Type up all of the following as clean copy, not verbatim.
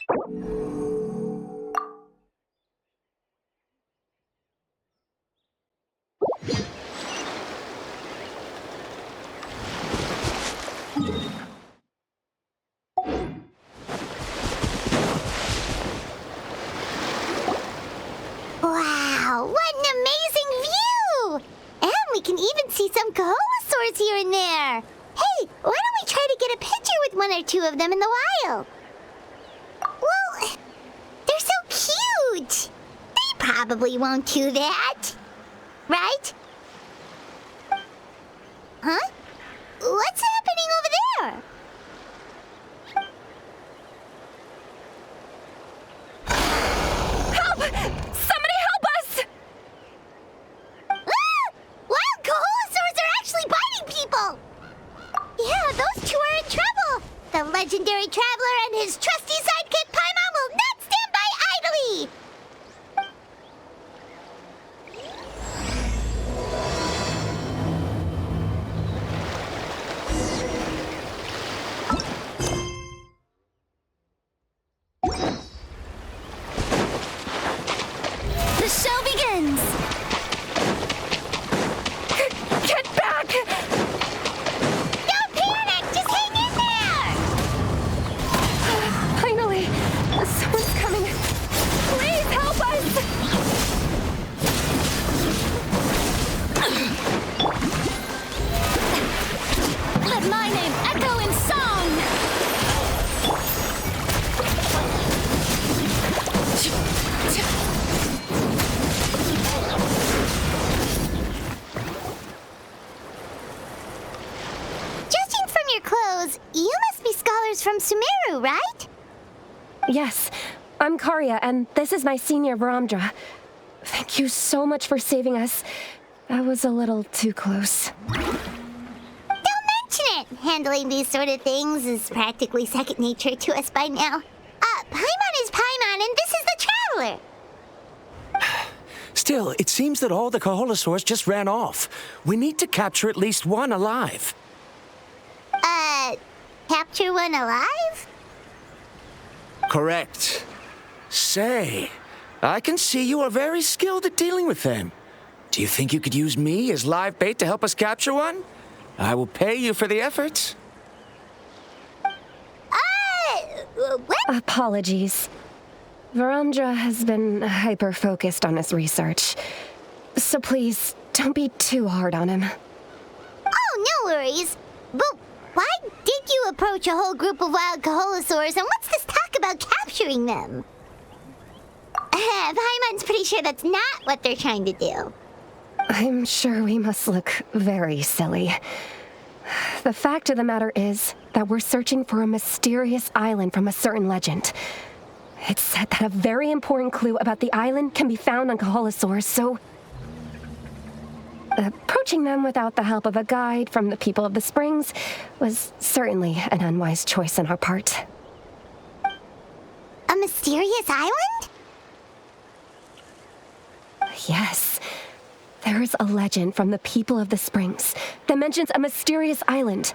Wow, what an amazing view! And we can even see some coholosaurs here and there. Hey, why don't we try to get a picture with one or two of them in the wild? Well, they're so cute. They probably won't do that. Right? Huh? What's happening over there? Help! Somebody help us! Ah! Wild coholosaurs are actually biting people! Yeah, those two are in trouble. The legendary traveler and his trusty sidekick Paimon will not stand by idly! The show begins! Get back! Don't panic! Just hang in there! Finally! Someone's coming! Please help us! Let my name echo in song! Judging from your clothes, you must be scholars from Sumeru, right? Yes, I'm Karya, and this is my senior Viramdra. Thank you so much for saving us. That was a little too close. Don't mention it! Handling these sort of things is practically second nature to us by now. Paimon is Paimon, and this is the Traveler! Still, it seems that all the coholosaurs just ran off. We need to capture at least one alive. Capture one alive? Correct. Say, I can see you are very skilled at dealing with them. Do you think you could use me as live bait to help us capture one? I will pay you for the effort. What? Apologies. Viramdra has been hyper-focused on his research. So please, don't be too hard on him. Oh, no worries. But why did you approach a whole group of wild coholosaurs, and what's this talk about capturing them? Paimon's pretty sure that's not what they're trying to do. I'm sure we must look very silly. The fact of the matter is that we're searching for a mysterious island from a certain legend. It's said that a very important clue about the island can be found on coholosaurs, so approaching them without the help of a guide from the people of the springs was certainly an unwise choice on our part. A mysterious island? Yes. There is a legend from the people of the springs that mentions a mysterious island,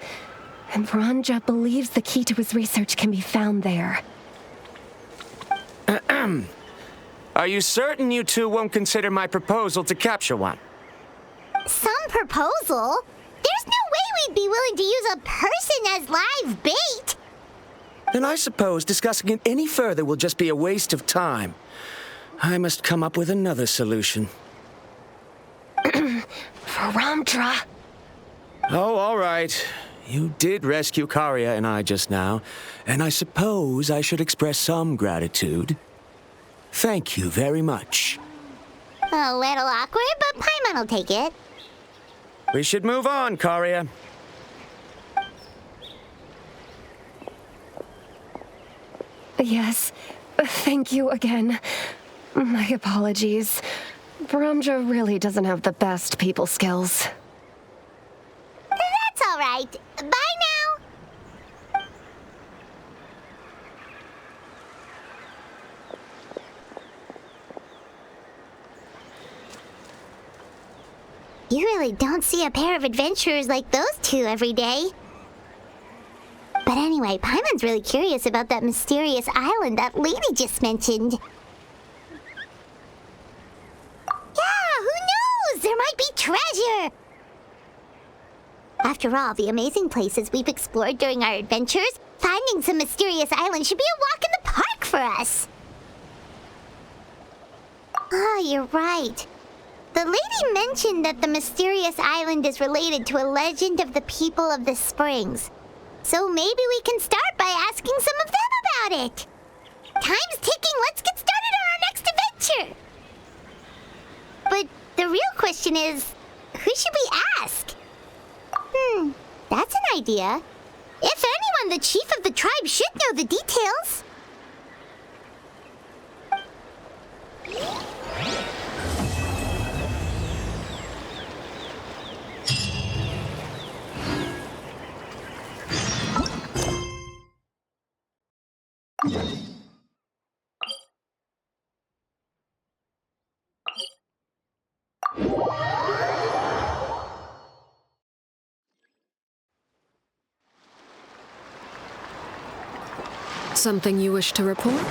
and Viramdra believes the key to his research can be found there. Are you certain you two won't consider my proposal to capture one? Some proposal? There's no way we'd be willing to use a person as live bait! Then I suppose discussing it any further will just be a waste of time. I must come up with another solution. Viramdra! Oh, all right. You did rescue Karya and I just now, and I suppose I should express some gratitude. Thank you very much. A little awkward, but Paimon will take it. We should move on, Karya. Yes, thank you again. My apologies. Viramdra really doesn't have the best people skills. That's all right. Bye now. You really don't see a pair of adventurers like those two every day. But anyway, Anyway, Paimon's really curious about that mysterious island that lady just mentioned. Yeah, who knows? There might be treasure! After all the amazing places we've explored during our adventures, finding some mysterious island should be a walk in the park for us. Oh, you're right. The lady mentioned that the mysterious island is related to a legend of the people of the springs. So maybe we can start by asking some of them about it. Time's ticking, let's get started on our next adventure. But the real question is, who should we ask? That's an idea. If anyone, the chief of the tribe should know the details. Something you wish to report?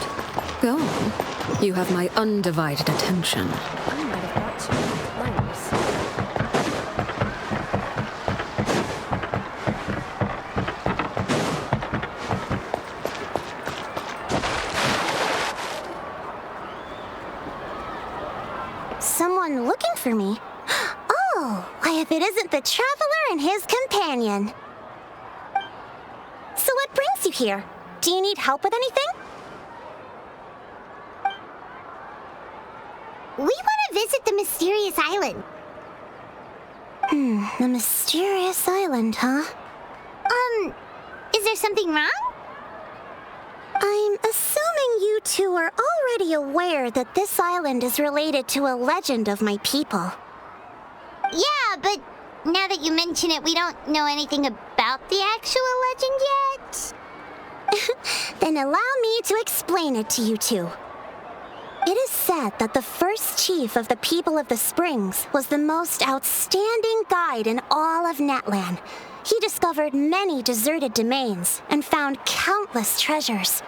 Go on. You have my undivided attention. I might have got too many claims. Someone looking for me? Oh, why if it isn't the traveler and his companion. So what brings you here? Do you need help with anything? We want to visit the mysterious island. The mysterious island, huh? Is there something wrong? I'm assuming you two are already aware that this island is related to a legend of my people. Yeah, but now that you mention it, we don't know anything about the actual legend yet. Then allow me to explain it to you two. It is said that the first chief of the people of the springs was the most outstanding guide in all of Natlan. He discovered many deserted domains and found countless treasures.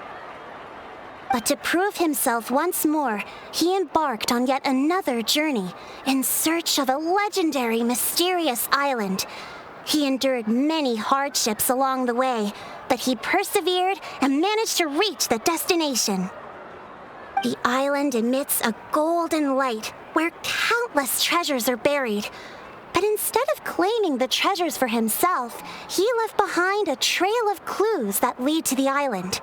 But to prove himself once more, he embarked on yet another journey in search of a legendary, mysterious island. He endured many hardships along the way, but he persevered and managed to reach the destination. The island emits a golden light where countless treasures are buried. But instead of claiming the treasures for himself, he left behind a trail of clues that lead to the island.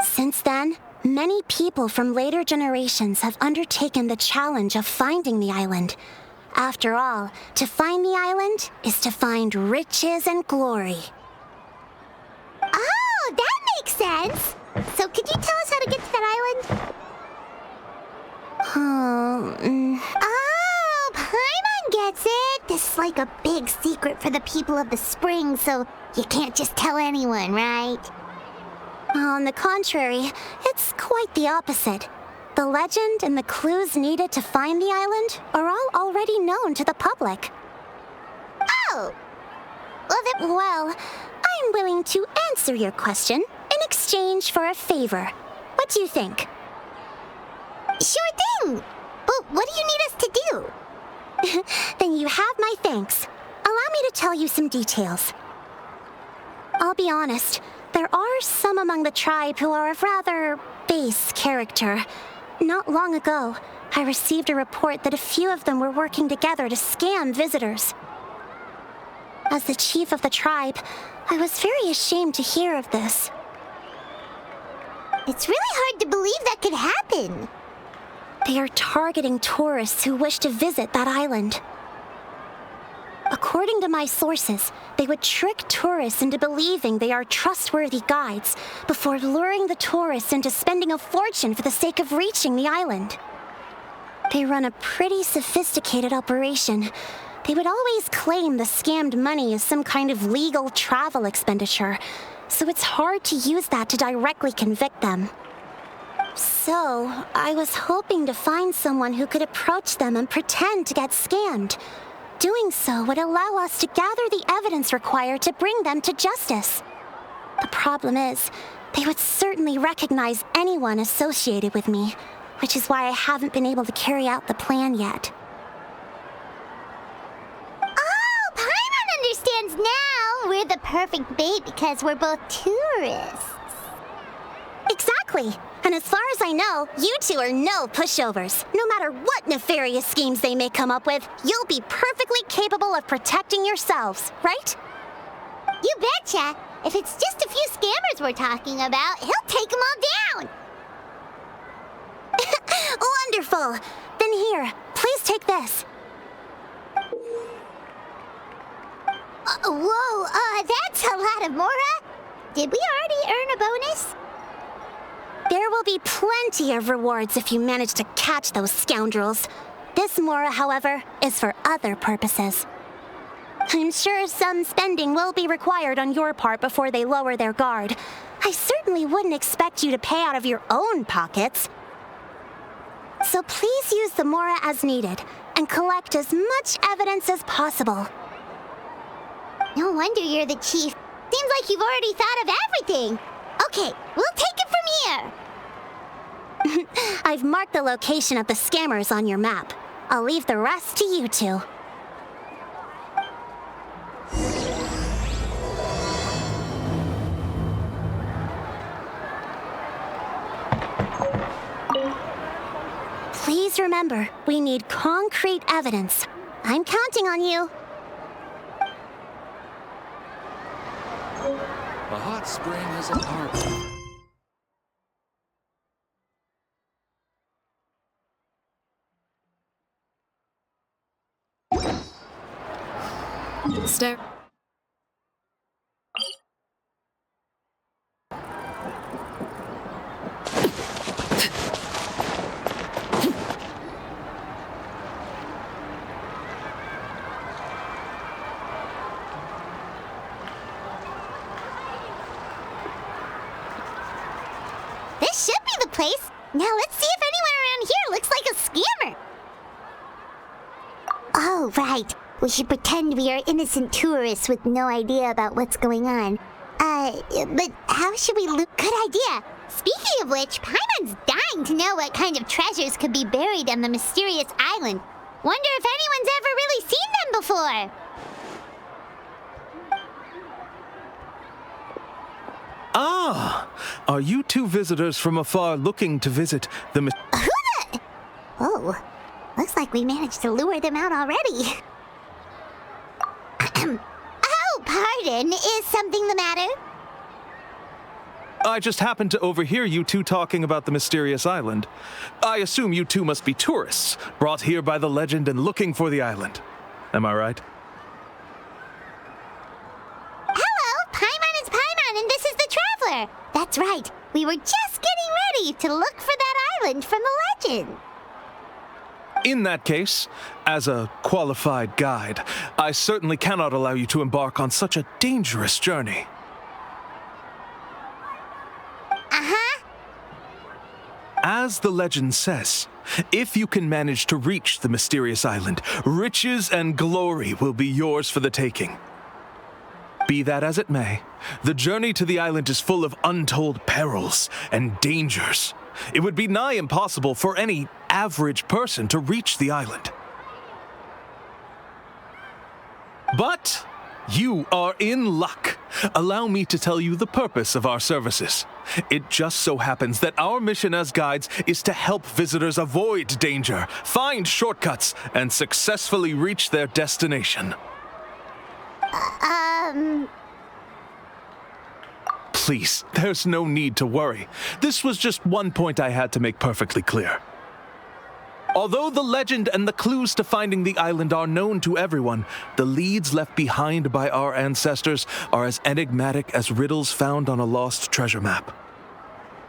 Since then, many people from later generations have undertaken the challenge of finding the island. After all, to find the island is to find riches and glory. Oh, that makes sense! So could you tell us how to get to that island? Oh, Paimon gets it! This is like a big secret for the people of the spring, so you can't just tell anyone, right? On the contrary, it's quite the opposite. The legend and the clues needed to find the island are all already known to the public. Oh! Well, I'm willing to answer your question in exchange for a favor. What do you think? Sure thing! But what do you need us to do? Then you have my thanks. Allow me to tell you some details. I'll be honest, there are some among the tribe who are of rather base character. Not long ago, I received a report that a few of them were working together to scam visitors. As the chief of the tribe, I was very ashamed to hear of this. It's really hard to believe that could happen. They are targeting tourists who wish to visit that island. According to my sources, they would trick tourists into believing they are trustworthy guides before luring the tourists into spending a fortune for the sake of reaching the island. They run a pretty sophisticated operation. They would always claim the scammed money as some kind of legal travel expenditure, so it's hard to use that to directly convict them. So, I was hoping to find someone who could approach them and pretend to get scammed. Doing so would allow us to gather the evidence required to bring them to justice. The problem is, they would certainly recognize anyone associated with me, which is why I haven't been able to carry out the plan yet. Oh, Paimon understands now! We're the perfect bait because we're both tourists. Exactly. And as far as I know, you two are no pushovers. No matter what nefarious schemes they may come up with, you'll be perfectly capable of protecting yourselves, right? You betcha. If it's just a few scammers we're talking about, he'll take them all down. Wonderful. Then here, please take this. Whoa, that's a lot of Mora. Did we already earn a bonus? There will be plenty of rewards if you manage to catch those scoundrels. This Mora, however, is for other purposes. I'm sure some spending will be required on your part before they lower their guard. I certainly wouldn't expect you to pay out of your own pockets. So please use the Mora as needed, and collect as much evidence as possible. No wonder you're the chief. Seems like you've already thought of everything. Okay, we'll take it from here. I've marked the location of the scammers on your map. I'll leave the rest to you two. Please remember, we need concrete evidence. I'm counting on you. A hot spring is an arbor. Stare. This should be the place. Now let's see if anyone around here looks like a scammer. Oh, right. We should pretend we are innocent tourists with no idea about what's going on. But how should we look? Good idea. Speaking of which, Paimon's dying to know what kind of treasures could be buried on the mysterious island. Wonder if anyone's ever really seen them before. Ah! Are you two visitors from afar looking to visit the Who the? Oh, looks like we managed to lure them out already. Oh, pardon. Is something the matter? I just happened to overhear you two talking about the mysterious island. I assume you two must be tourists, brought here by the legend and looking for the island. Am I right? Hello, Paimon is Paimon, and this is the Traveler. That's right. We were just getting ready to look for that island from the legend. In that case, as a qualified guide, I certainly cannot allow you to embark on such a dangerous journey. Uh-huh. As the legend says, if you can manage to reach the mysterious island, riches and glory will be yours for the taking. Be that as it may, the journey to the island is full of untold perils and dangers. It would be nigh impossible for any average person to reach the island. But you are in luck. Allow me to tell you the purpose of our services. It just so happens that our mission as guides is to help visitors avoid danger, find shortcuts, and successfully reach their destination. Please, there's no need to worry. This was just one point I had to make perfectly clear. Although the legend and the clues to finding the island are known to everyone, the leads left behind by our ancestors are as enigmatic as riddles found on a lost treasure map.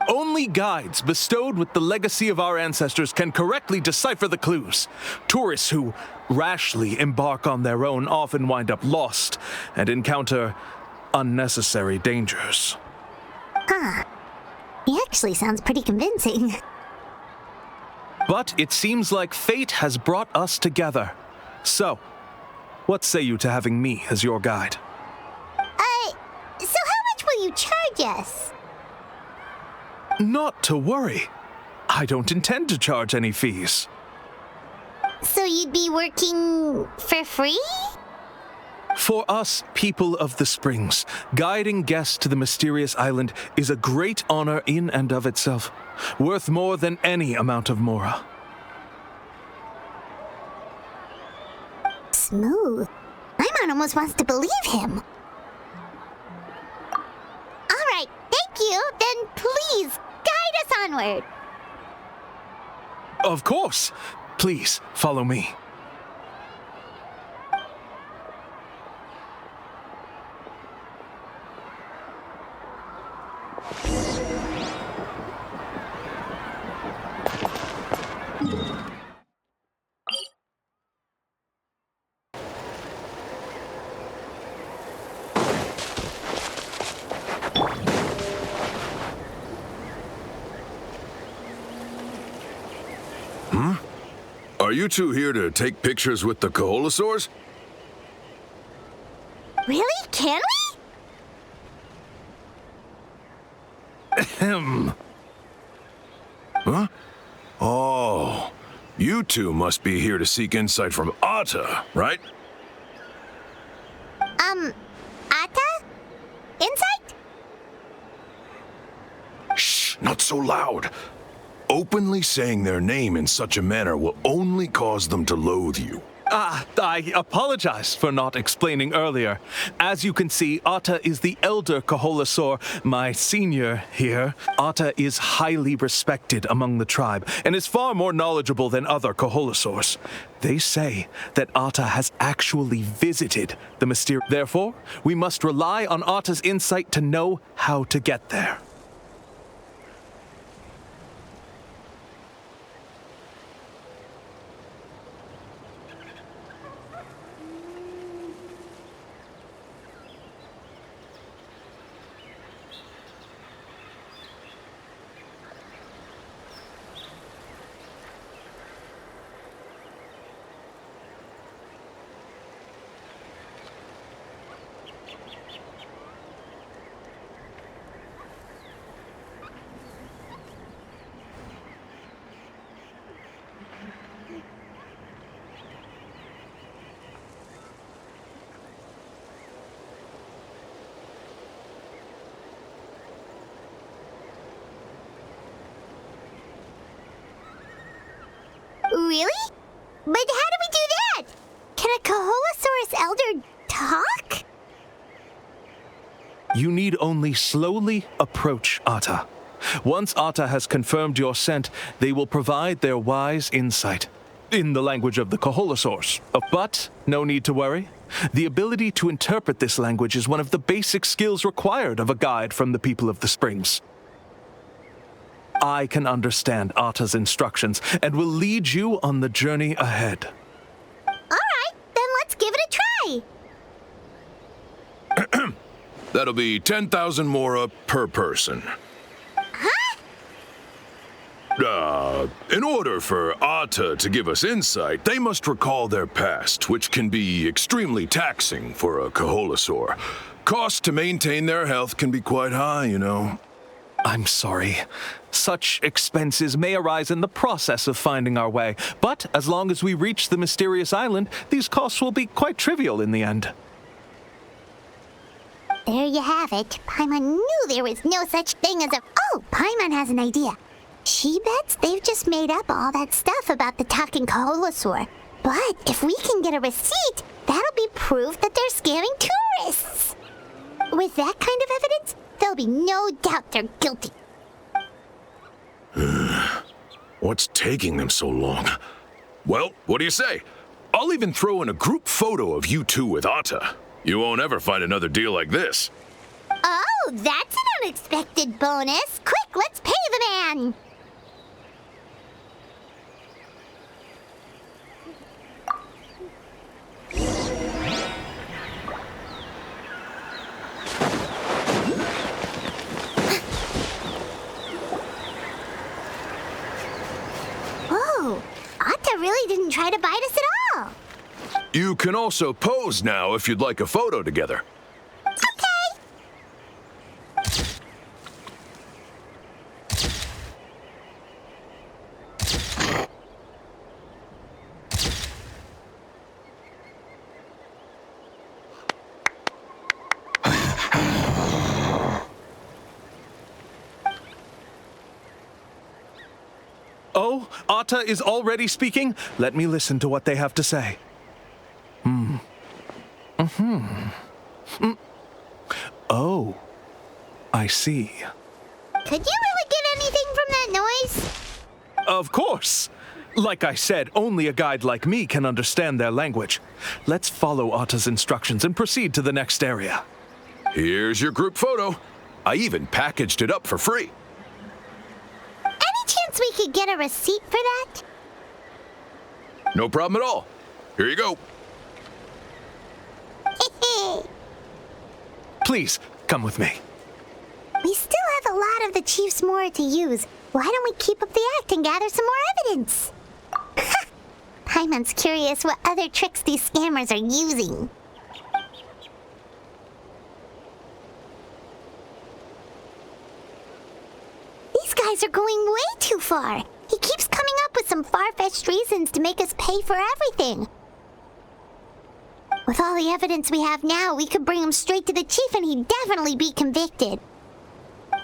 Only guides bestowed with the legacy of our ancestors can correctly decipher the clues. Tourists who rashly embark on their own often wind up lost and encounter unnecessary dangers. He actually sounds pretty convincing. But it seems like fate has brought us together. So, what say you to having me as your guide? So how much will you charge yes. Not to worry. I don't intend to charge any fees. So you'd be working for free? For us, people of the Springs, guiding guests to the mysterious island is a great honor in and of itself, worth more than any amount of mora. Smooth. Paimon almost wants to believe him. All right, thank you. Then please, guide us onward. Of course. Please, follow me. Are you two here to take pictures with the Koholosaurs? Really? Can we? Ahem. Huh? Oh, you two must be here to seek insight from Atta, right? Atta? Insight? Shh, not so loud. Openly saying their name in such a manner will only cause them to loathe you. I apologize for not explaining earlier. As you can see, Atta is the elder Koholosaur, my senior here. Atta is highly respected among the tribe and is far more knowledgeable than other Koholosaurs. They say that Atta has actually visited the mysterious. Therefore, we must rely on Atta's insight to know how to get there. Really? But how do we do that? Can a Koholosaurus elder talk? You need only slowly approach Atta. Once Atta has confirmed your scent, they will provide their wise insight in the language of the Koholosaurs. But no need to worry. The ability to interpret this language is one of the basic skills required of a guide from the people of the Springs. I can understand Atta's instructions and will lead you on the journey ahead. All right, then let's give it a try. That'll be 10,000 mora per person. In order for Atta to give us insight, they must recall their past, which can be extremely taxing for a Koholosaur. Costs to maintain their health can be quite high, you know. I'm sorry. Such expenses may arise in the process of finding our way, but as long as we reach the mysterious island, these costs will be quite trivial in the end. There you have it. Paimon knew there was no such thing as a... Oh, Paimon has an idea. She bets they've just made up all that stuff about the talking Koholosaur. But if we can get a receipt, that'll be proof that they're scamming tourists. With that kind of evidence, there'll be no doubt they're guilty. What's taking them so long? Well, what do you say? I'll even throw in a group photo of you two with Atta. You won't ever find another deal like this. Oh, that's an unexpected bonus. Quick, let's pay the man. Whoa, Atta really didn't try to bite us at all. You can also pose now if you'd like a photo together. Okay. Oh, Atta is already speaking? Let me listen to what they have to say. Oh, I see. Could you really get anything from that noise? Of course! Like I said, only a guide like me can understand their language. Let's follow Atta's instructions and proceed to the next area. Here's your group photo. I even packaged it up for free. Any chance we could get a receipt for that? No problem at all. Here you go. Please, come with me. We still have a lot of the Chief's Mora to use. Why don't we keep up the act and gather some more evidence? Paimon's curious what other tricks these scammers are using. These guys are going way too far. He keeps coming up with some far-fetched reasons to make us pay for everything. With all the evidence we have now, we could bring him straight to the chief and he'd definitely be convicted.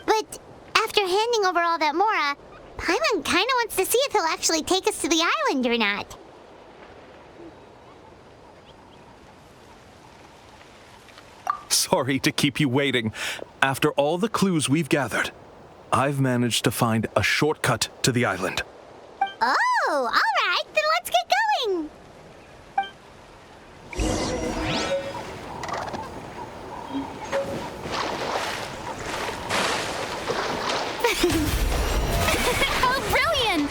But after handing over all that Mora, Paimon kinda wants to see if he'll actually take us to the island or not. Sorry to keep you waiting. After all the clues we've gathered, I've managed to find a shortcut to the island. Oh, all right, then let's get going. Oh, brilliant!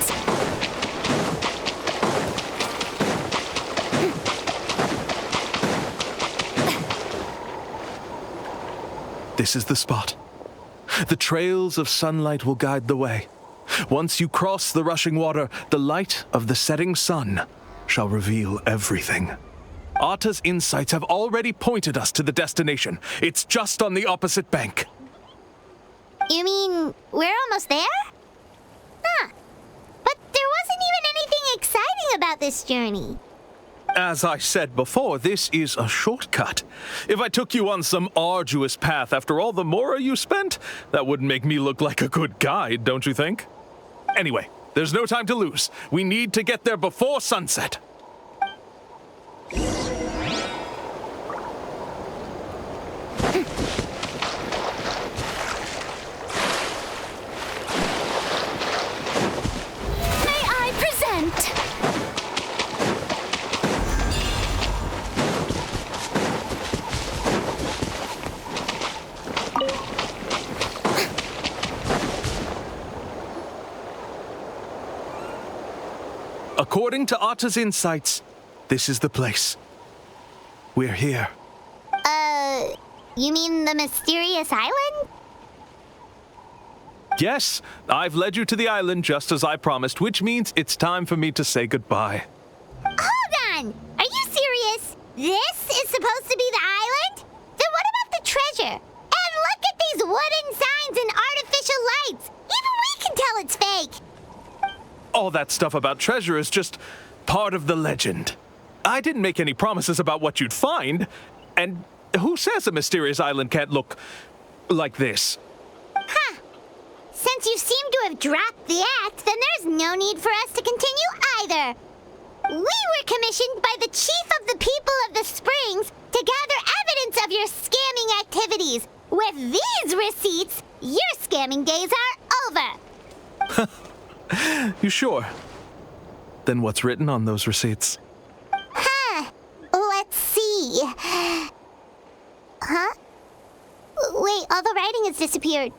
This is the spot. The trails of sunlight will guide the way. Once you cross the rushing water, the light of the setting sun shall reveal everything. Atta's insights have already pointed us to the destination. It's just on the opposite bank. You mean we're almost there? Huh. But there wasn't even anything exciting about this journey. As I said before, this is a shortcut. If I took you on some arduous path after all the Mora you spent, that wouldn't make me look like a good guide, don't you think? Anyway, there's no time to lose. We need to get there before sunset. May I present? According to Atta's insights, this is the place. We're here. You mean the mysterious island? Yes, I've led you to the island just as I promised, which means it's time for me to say goodbye. Hold on! Are you serious? This is supposed to be the island? Then what about the treasure? And look at these wooden signs and artificial lights! Even we can tell it's fake! All that stuff about treasure is just part of the legend. I didn't make any promises about what you'd find. And who says a mysterious island can't look like this? Huh. Since you seem to have dropped the act, then there's no need for us to continue either. We were commissioned by the chief of the people of the Springs to gather evidence of your scamming activities. With these receipts, your scamming days are over. You sure? Then what's written on those receipts? Huh. Let's see. Huh? Wait, all the writing has disappeared.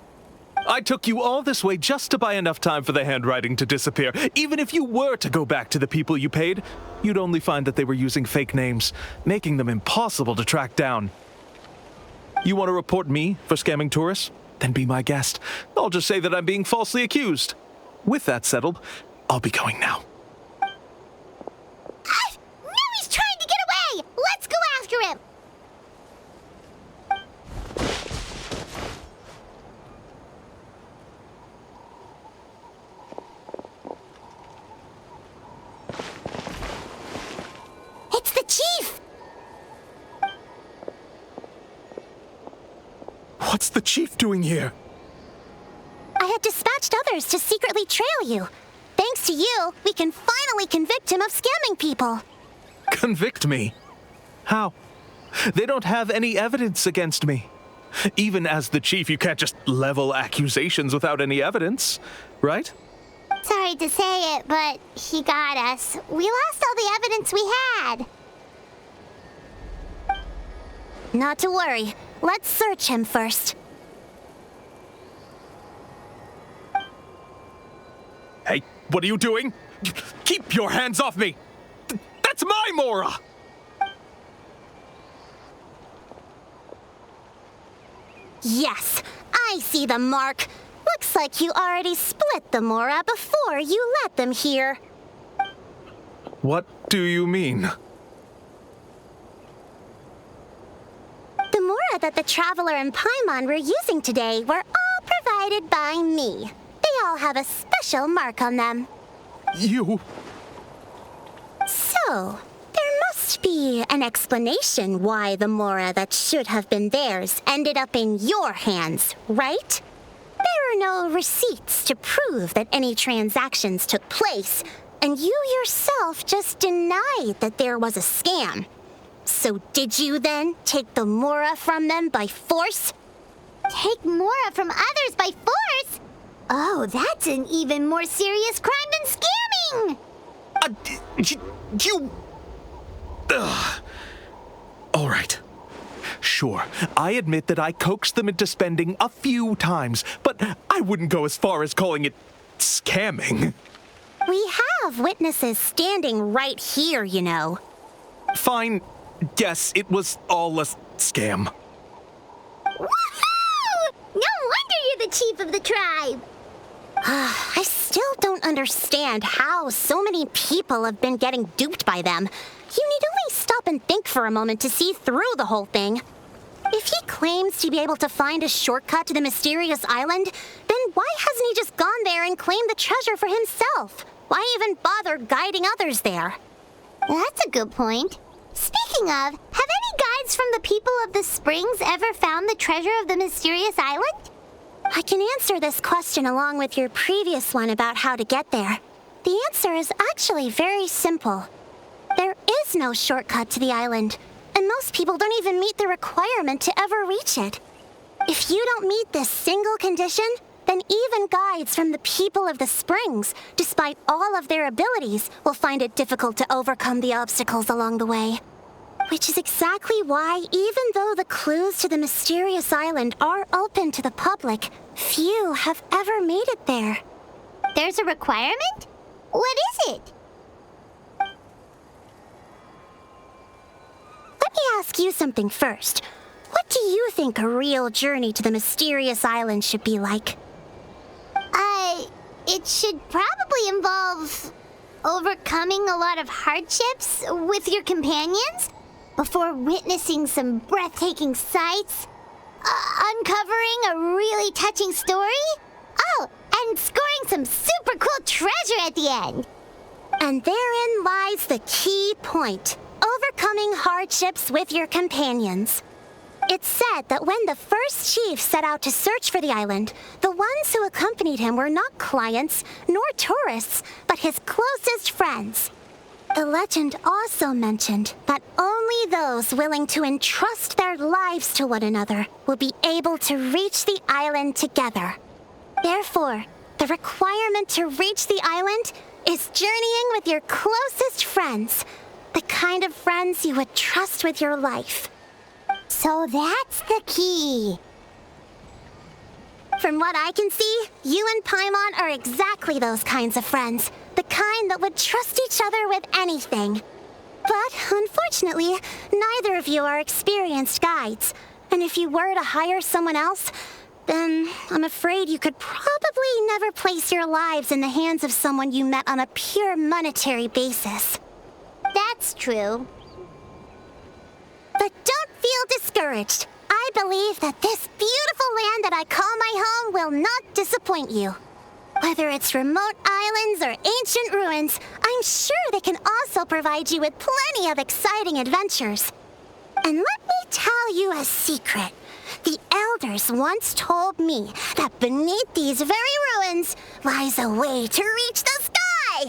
I took you all this way just to buy enough time for the handwriting to disappear. Even if you were to go back to the people you paid, you'd only find that they were using fake names, making them impossible to track down. You want to report me for scamming tourists? Then be my guest. I'll just say that I'm being falsely accused. With that settled, I'll be going now. No, he's trying to get away! Let's go after him! It's the chief! What's the chief doing here? I had dispatched others to secretly trail you. Thanks to you, we can finally convict him of scamming people. Convict me? How? They don't have any evidence against me. Even as the chief, you can't just level accusations without any evidence, right? Sorry to say it, but he got us. We lost all the evidence we had. Not to worry. Let's search him first. Hey, what are you doing? Keep your hands off me! That's my Mora! Yes, I see the mark. Looks like you already split the Mora before you let them here. What do you mean? The Mora that the Traveler and Paimon were using today were all provided by me. They all have a special mark on them. You... So, there must be an explanation why the Mora that should have been theirs ended up in your hands, right? There are no receipts to prove that any transactions took place, and you yourself just denied that there was a scam. So did you then take the Mora from them by force? Take Mora from others by force? Oh, that's an even more serious crime than scamming! You... All right. Sure, I admit that I coaxed them into spending a few times, but I wouldn't go as far as calling it scamming. We have witnesses standing right here, you know. Fine. Yes, it was all a scam. Woohoo! No wonder you're the chief of the tribe! I still don't understand how so many people have been getting duped by them. You need only stop and think for a moment to see through the whole thing. If he claims to be able to find a shortcut to the mysterious island, then why hasn't he just gone there and claimed the treasure for himself? Why even bother guiding others there? That's a good point. Speaking of, have any guides from the people of the Springs ever found the treasure of the mysterious island? I can answer this question along with your previous one about how to get there. The answer is actually very simple. There is no shortcut to the island, and most people don't even meet the requirement to ever reach it. If you don't meet this single condition, then even guides from the people of the Springs, despite all of their abilities, will find it difficult to overcome the obstacles along the way. Which is exactly why, even though the clues to the mysterious island are open to the public, few have ever made it there. There's a requirement? What is it? Let me ask you something first. What do you think a real journey to the mysterious island should be like? It should probably involve overcoming a lot of hardships with your companions before witnessing some breathtaking sights, uncovering a really touching story, and scoring some super cool treasure at the end. And therein lies the key point, overcoming hardships with your companions. It's said that when the first chief set out to search for the island, the ones who accompanied him were not clients nor tourists, but his closest friends. The legend also mentioned that only those willing to entrust their lives to one another will be able to reach the island together. Therefore, the requirement to reach the island is journeying with your closest friends, the kind of friends you would trust with your life. So that's the key. From what I can see, you and Paimon are exactly those kinds of friends. The kind that would trust each other with anything. But, unfortunately, neither of you are experienced guides. And if you were to hire someone else, then I'm afraid you could probably never place your lives in the hands of someone you met on a pure monetary basis. That's true. But don't feel discouraged. I believe that this beautiful land that I call my home will not disappoint you. Whether it's remote islands or ancient ruins, I'm sure they can also provide you with plenty of exciting adventures. And let me tell you a secret. The elders once told me that beneath these very ruins lies a way to reach the sky.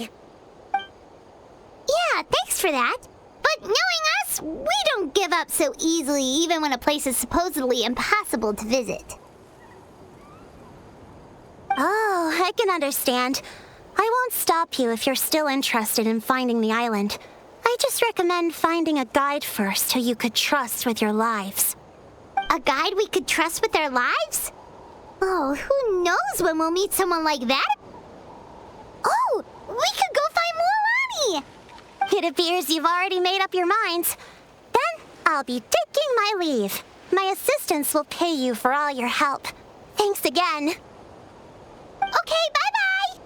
thanks for that. But knowing us, we don't give up so easily even when a place is supposedly impossible to visit. Oh, I can understand. I won't stop you if you're still interested in finding the island. I just recommend finding a guide first who you could trust with your lives. A guide we could trust with our lives? Oh, who knows when we'll meet someone like that? Oh, we could go find Mualani! It appears you've already made up your minds. Then I'll be taking my leave. My assistants will pay you for all your help. Thanks again. Okay, bye-bye!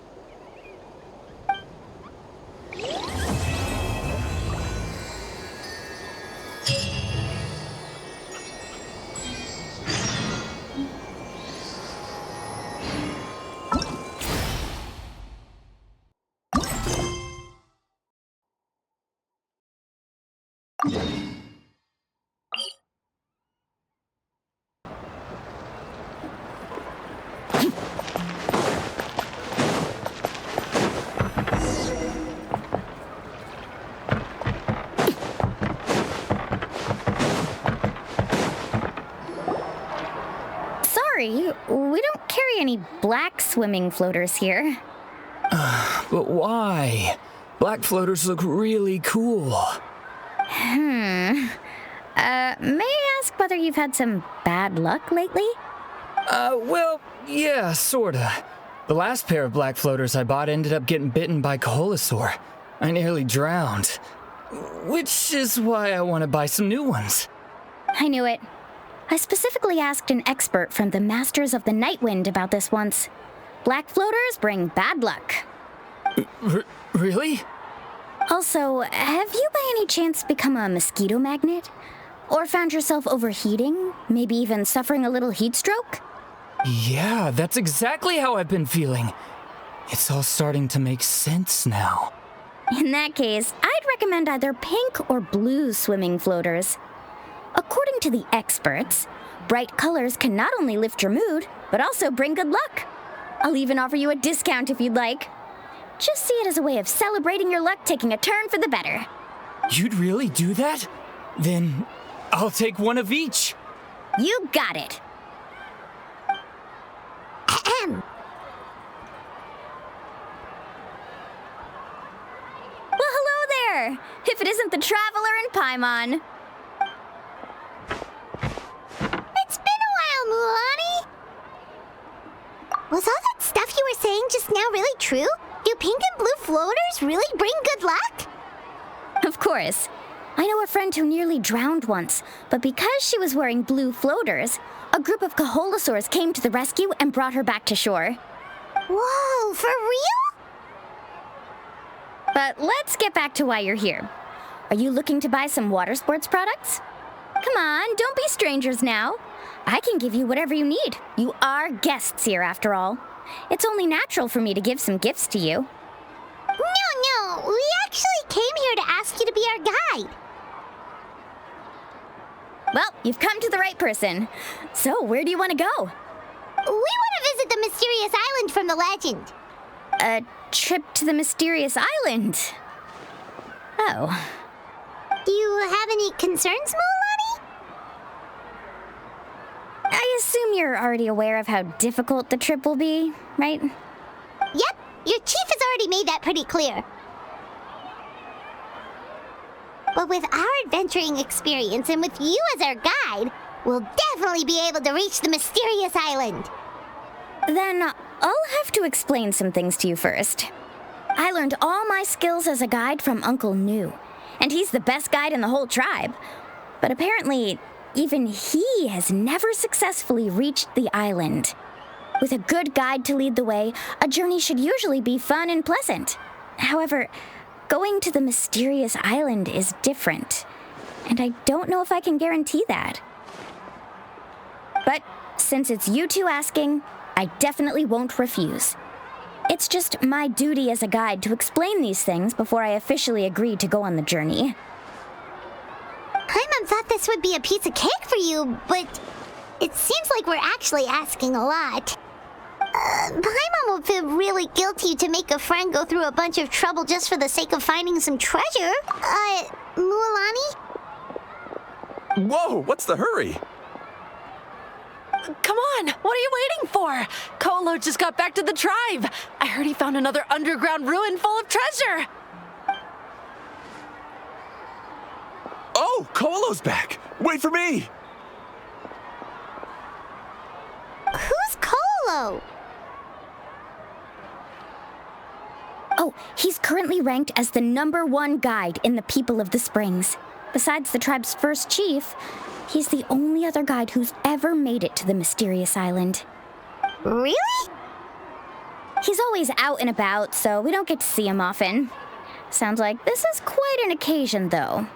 Sorry, we don't carry any black swimming floaters here. But why? Black floaters look really cool. May I ask whether you've had some bad luck lately? Well, yeah, sorta. The last pair of black floaters I bought ended up getting bitten by Kaholasaur. I nearly drowned. Which is why I want to buy some new ones. I knew it. I specifically asked an expert from the Masters of the Night Wind about this once. Black floaters bring bad luck. Really? Also, have you by any chance become a mosquito magnet? Or found yourself overheating? Maybe even suffering a little heat stroke? Yeah, that's exactly how I've been feeling. It's all starting to make sense now. In that case, I'd recommend either pink or blue swimming floaters. According to the experts, bright colors can not only lift your mood, but also bring good luck. I'll even offer you a discount if you'd like. Just see it as a way of celebrating your luck taking a turn for the better. You'd really do that? Then I'll take one of each. You got it. Ahem. Well, hello there, if it isn't the Traveler in Paimon. It's been a while, Mualani. Was all that stuff you were saying just now really true? Do pink and blue floaters really bring good luck? Of course. I know a friend who nearly drowned once, but because she was wearing blue floaters, a group of Kaholasaurs came to the rescue and brought her back to shore. Whoa, for real? But let's get back to why you're here. Are you looking to buy some water sports products? Come on, don't be strangers now. I can give you whatever you need. You are guests here, after all. It's only natural for me to give some gifts to you. No, we actually came here to ask you to be our guide. Well, you've come to the right person. So, where do you want to go? We want to visit the mysterious island from the legend. A trip to the mysterious island? Oh. Do you have any concerns, Mualani? I assume you're already aware of how difficult the trip will be, right? Yep, your chief has already made that pretty clear. But with our adventuring experience and with you as our guide, we'll definitely be able to reach the mysterious island. Then I'll have to explain some things to you first. I learned all my skills as a guide from Uncle Nu, and he's the best guide in the whole tribe. But apparently, even he has never successfully reached the island. With a good guide to lead the way, a journey should usually be fun and pleasant. However, going to the mysterious island is different, and I don't know if I can guarantee that. But since it's you two asking, I definitely won't refuse. It's just my duty as a guide to explain these things before I officially agree to go on the journey. Paimon thought this would be a piece of cake for you, but it seems like we're actually asking a lot. Paimon would feel really guilty to make a friend go through a bunch of trouble just for the sake of finding some treasure. Mualani? Whoa, what's the hurry? Come on, what are you waiting for? Kolo just got back to the tribe. I heard he found another underground ruin full of treasure. Oh, Kolo's back. Wait for me. Who's Kolo? Oh, he's currently ranked as the #1 guide in the People of the Springs. Besides the tribe's first chief, he's the only other guide who's ever made it to the mysterious island. Really? He's always out and about, so we don't get to see him often. Sounds like this is quite an occasion, though.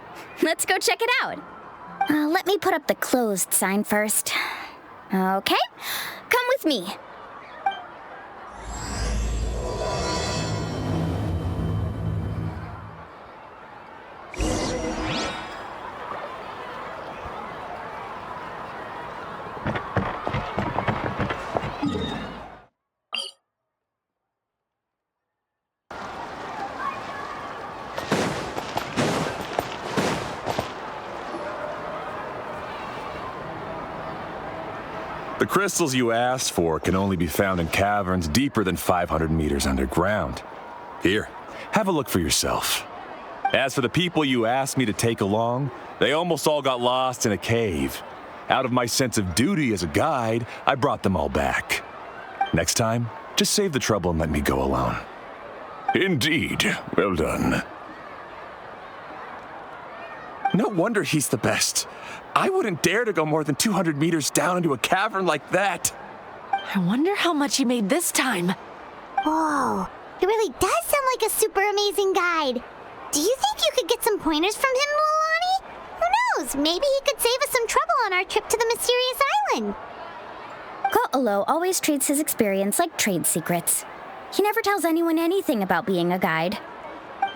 Let's go check it out. Let me put up the closed sign first. Okay, come with me. The crystals you asked for can only be found in caverns deeper than 500 meters underground. Here, have a look for yourself. As for the people you asked me to take along, they almost all got lost in a cave. Out of my sense of duty as a guide, I brought them all back. Next time, just save the trouble and let me go alone. Indeed. Well done. No wonder he's the best. I wouldn't dare to go more than 200 meters down into a cavern like that. I wonder how much he made this time. Whoa, he really does sound like a super amazing guide. Do you think you could get some pointers from him, Mualani? Who knows, maybe he could save us some trouble on our trip to the mysterious island. Ko'olo always treats his experience like trade secrets. He never tells anyone anything about being a guide.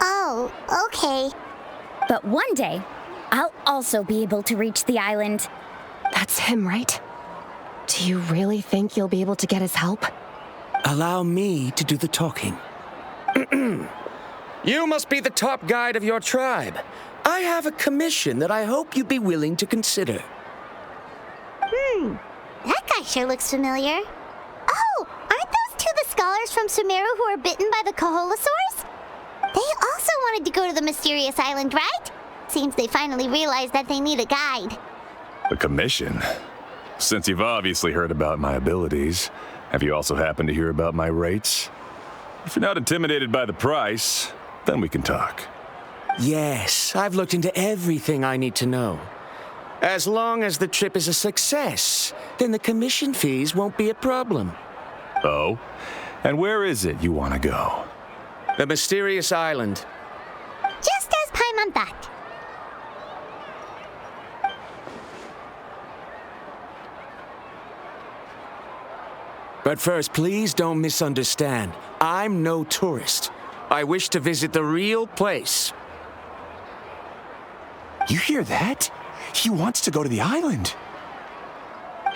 Oh, okay. But one day, I'll also be able to reach the island. That's him, right? Do you really think you'll be able to get his help? Allow me to do the talking. You must be the top guide of your tribe. I have a commission that I hope you'd be willing to consider. That guy sure looks familiar. Oh, aren't those two the scholars from Sumeru who were bitten by the Koholosaurs? They also wanted to go to the mysterious island, right? Seems they finally realized that they need a guide. A commission? Since you've obviously heard about my abilities, have you also happened to hear about my rates? If you're not intimidated by the price, then we can talk. Yes, I've looked into everything I need to know. As long as the trip is a success, then the commission fees won't be a problem. Oh? And where is it you want to go? The mysterious island. Just as Paimon thought. But first, please don't misunderstand. I'm no tourist. I wish to visit the real place. You hear that? He wants to go to the island.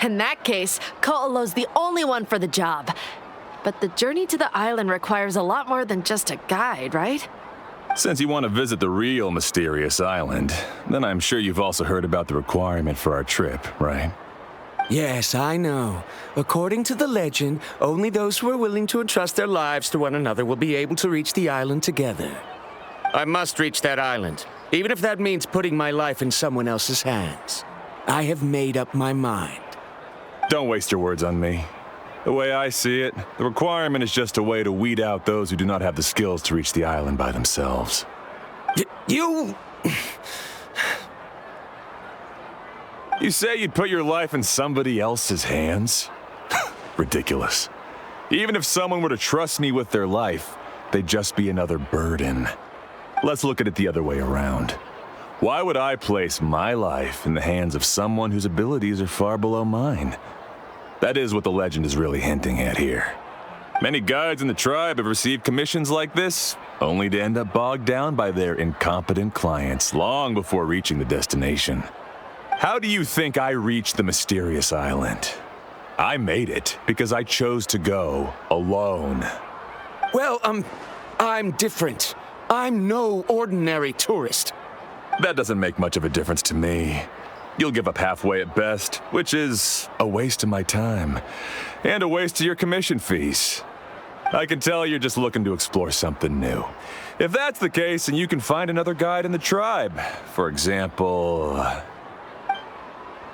In that case, Ko'olo's the only one for the job. But the journey to the island requires a lot more than just a guide, right? Since you want to visit the real mysterious island, then I'm sure you've also heard about the requirement for our trip, right? Yes, I know. According to the legend, only those who are willing to entrust their lives to one another will be able to reach the island together. I must reach that island, even if that means putting my life in someone else's hands. I have made up my mind. Don't waste your words on me. The way I see it, the requirement is just a way to weed out those who do not have the skills to reach the island by themselves. You say you'd put your life in somebody else's hands? Ridiculous. Even if someone were to trust me with their life, they'd just be another burden. Let's look at it the other way around. Why would I place my life in the hands of someone whose abilities are far below mine? That is what the legend is really hinting at here. Many guides in the tribe have received commissions like this, only to end up bogged down by their incompetent clients long before reaching the destination. How do you think I reached the mysterious island? I made it because I chose to go alone. Well, I'm different. I'm no ordinary tourist. That doesn't make much of a difference to me. You'll give up halfway at best, which is a waste of my time. And a waste of your commission fees. I can tell you're just looking to explore something new. If that's the case, then you can find another guide in the tribe. For example...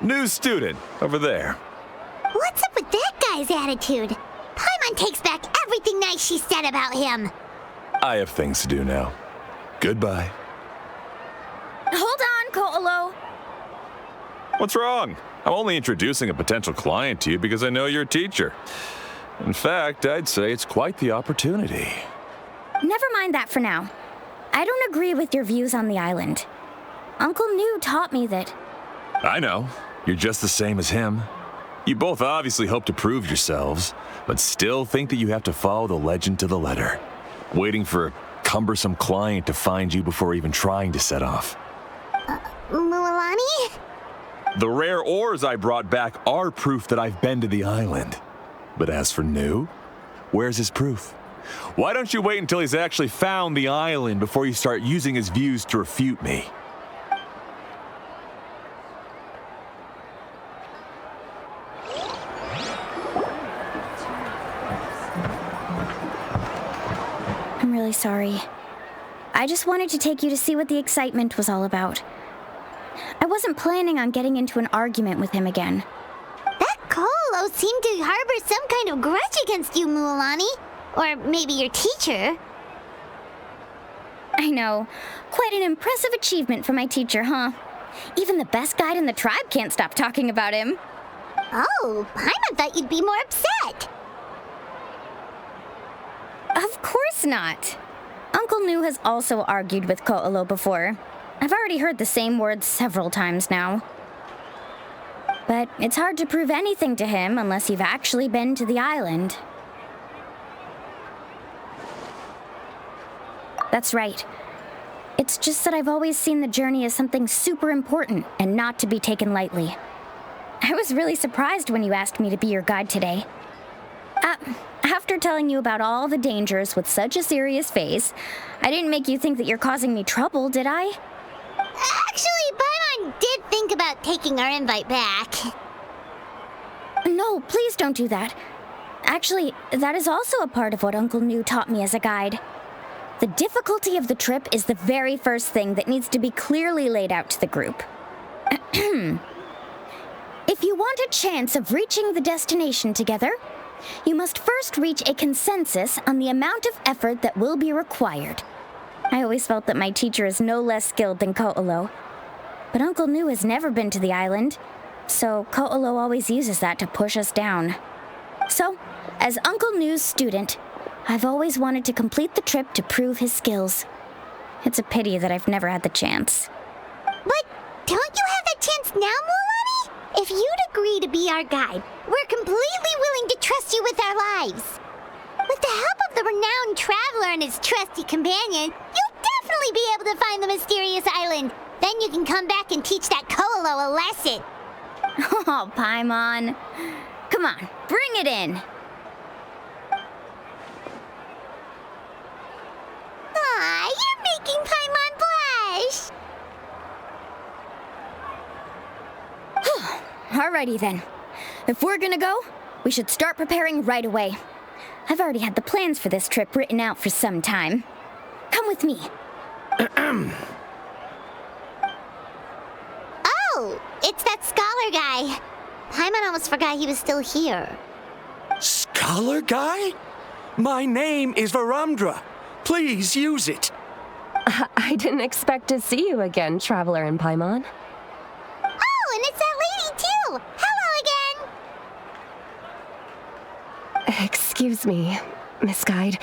new student, over there. What's up with that guy's attitude? Paimon takes back everything nice she said about him. I have things to do now. Goodbye. Hold on, Ko'olo. What's wrong? I'm only introducing a potential client to you because I know you're a teacher. In fact, I'd say it's quite the opportunity. Never mind that for now. I don't agree with your views on the island. Uncle Nu taught me that... I know. You're just the same as him. You both obviously hope to prove yourselves, but still think that you have to follow the legend to the letter, waiting for a cumbersome client to find you before even trying to set off. Mualani? The rare ores I brought back are proof that I've been to the island. But as for Nu, where's his proof? Why don't you wait until he's actually found the island before you start using his views to refute me? I'm really sorry. I just wanted to take you to see what the excitement was all about. I wasn't planning on getting into an argument with him again. That Ko'olo seemed to harbor some kind of grudge against you, Mualani. Or maybe your teacher. I know. Quite an impressive achievement for my teacher, huh? Even the best guide in the tribe can't stop talking about him. Oh, Paimon thought you'd be more upset. Of course not. Uncle Nu has also argued with Ko'olo before. I've already heard the same words several times now. But it's hard to prove anything to him unless you've actually been to the island. That's right. It's just that I've always seen the journey as something super important and not to be taken lightly. I was really surprised when you asked me to be your guide today. After telling you about all the dangers with such a serious face, I didn't make you think that you're causing me trouble, did I? Actually, Paimon did think about taking our invite back. No, please don't do that. Actually, that is also a part of what Uncle Nu taught me as a guide. The difficulty of the trip is the very first thing that needs to be clearly laid out to the group. If you want a chance of reaching the destination together, you must first reach a consensus on the amount of effort that will be required. I always felt that my teacher is no less skilled than Ko'olo. But Uncle Nu has never been to the island, so Ko'olo always uses that to push us down. So, as Uncle Nu's student, I've always wanted to complete the trip to prove his skills. It's a pity that I've never had the chance. But don't you have that chance now, Mualani? If you'd agree to be our guide, we're completely willing to trust you with our lives. With the help of the renowned traveler and his trusty companion, you'll definitely be able to find the mysterious island. Then you can come back and teach that Ko'olo a lesson. Oh, Paimon. Come on, bring it in. Aw, you're making Paimon blush. Alrighty then. If we're gonna go, we should start preparing right away. I've already had the plans for this trip written out for some time. Come with me. Oh, it's that scholar guy. Paimon almost forgot he was still here. Scholar guy? My name is Viramdra. Please use it. I didn't expect to see you again, Traveler and Paimon. Oh, and it's that lady too. Hello again. Excuse me, Miss Guide.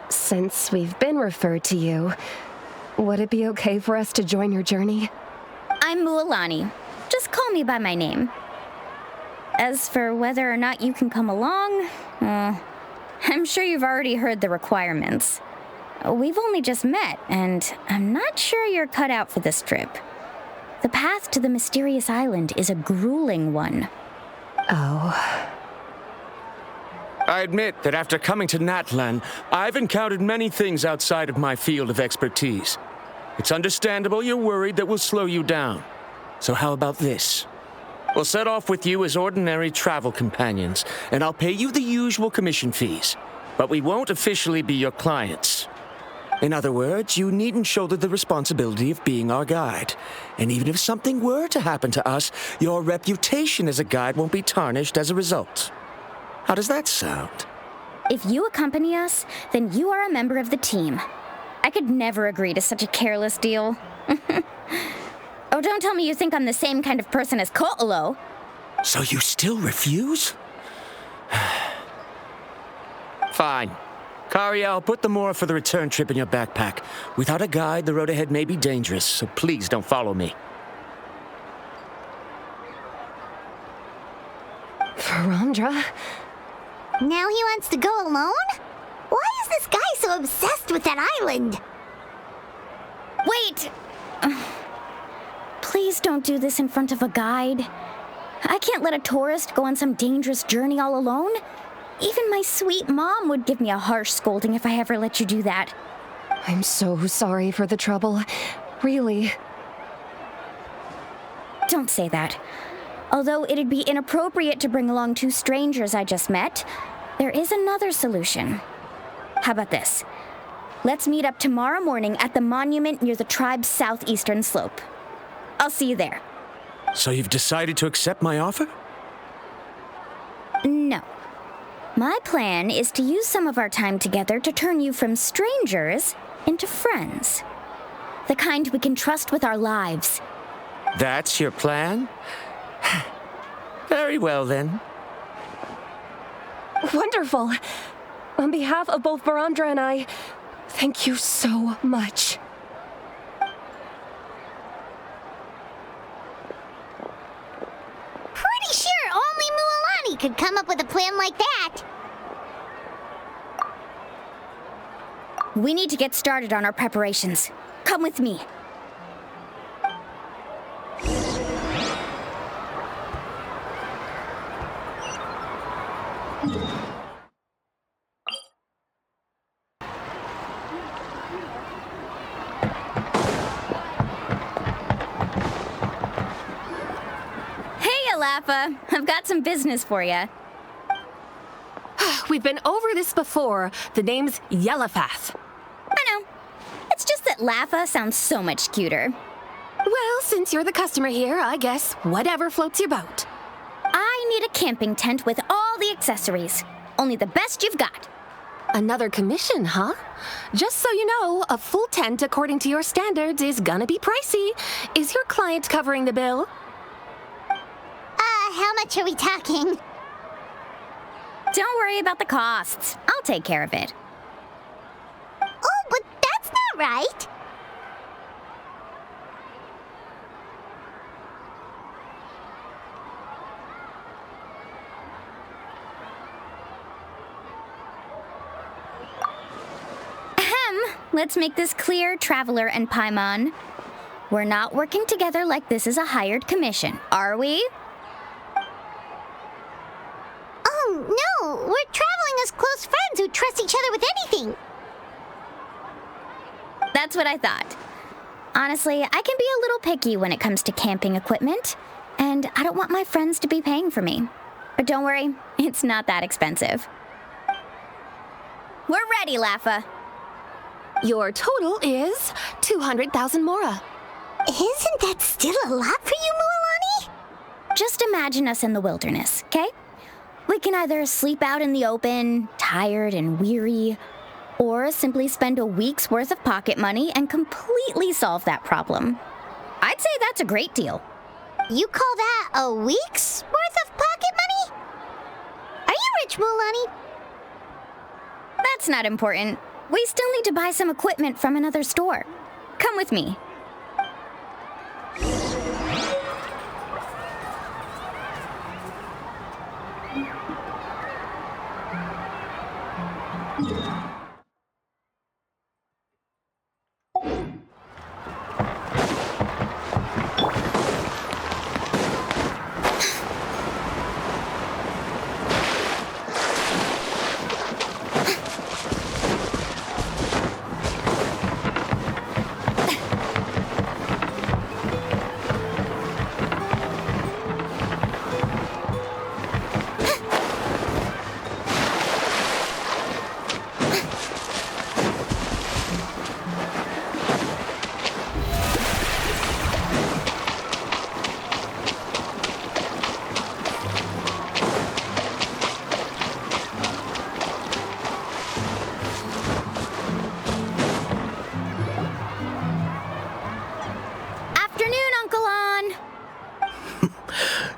Since we've been referred to you, would it be okay for us to join your journey? I'm Mualani. Just call me by my name. As for whether or not you can come along, I'm sure you've already heard the requirements. We've only just met, and I'm not sure you're cut out for this trip. The path to the mysterious island is a grueling one. Oh. I admit that after coming to Natlan, I've encountered many things outside of my field of expertise. It's understandable you're worried that we'll slow you down. So how about this? We'll set off with you as ordinary travel companions, and I'll pay you the usual commission fees. But we won't officially be your clients. In other words, you needn't shoulder the responsibility of being our guide. And even if something were to happen to us, your reputation as a guide won't be tarnished as a result. How does that sound? If you accompany us, then you are a member of the team. I could never agree to such a careless deal. Oh, don't tell me you think I'm the same kind of person as Ko'olo. So you still refuse? Fine. Kariel, put the more for the return trip in your backpack. Without a guide, the road ahead may be dangerous, so please don't follow me. Viramdra? Now he wants to go alone? Why is this guy so obsessed with that island? Wait! Please don't do this in front of a guide. I can't let a tourist go on some dangerous journey all alone. Even my sweet mom would give me a harsh scolding if I ever let you do that. I'm so sorry for the trouble. Really. Don't say that. Although it'd be inappropriate to bring along two strangers I just met, there is another solution. How about this? Let's meet up tomorrow morning at the monument near the tribe's southeastern slope. I'll see you there. So you've decided to accept my offer? No. My plan is to use some of our time together to turn you from strangers into friends. The kind we can trust with our lives. That's your plan? Very well, then. Wonderful. On behalf of both Viramdra and I, thank you so much. Pretty sure only Mualani could come up with a plan like that. We need to get started on our preparations. Come with me. Laffa, I've got some business for you. We've been over this before. The name's Yellowfath. I know. It's just that Laffa sounds so much cuter. Well, since you're the customer here, I guess whatever floats your boat. I need a camping tent with all the accessories. Only the best you've got. Another commission, huh? Just so you know, a full tent according to your standards is gonna be pricey. Is your client covering the bill? How much are we talking? Don't worry about the costs. I'll take care of it. Oh, but that's not right. Ahem. Let's make this clear, Traveler and Paimon. We're not working together like this is a hired commission, are we? No, we're traveling as close friends who trust each other with anything. That's what I thought. Honestly, I can be a little picky when it comes to camping equipment, and I don't want my friends to be paying for me. But don't worry, it's not that expensive. We're ready, Laffa. Your total is 200,000 mora. Isn't that still a lot for you, Mualani? Just imagine us in the wilderness, okay? We can either sleep out in the open, tired and weary, or simply spend a week's worth of pocket money and completely solve that problem. I'd say that's a great deal. You call that a week's worth of pocket money? Are you rich, Mualani? That's not important. We still need to buy some equipment from another store. Come with me.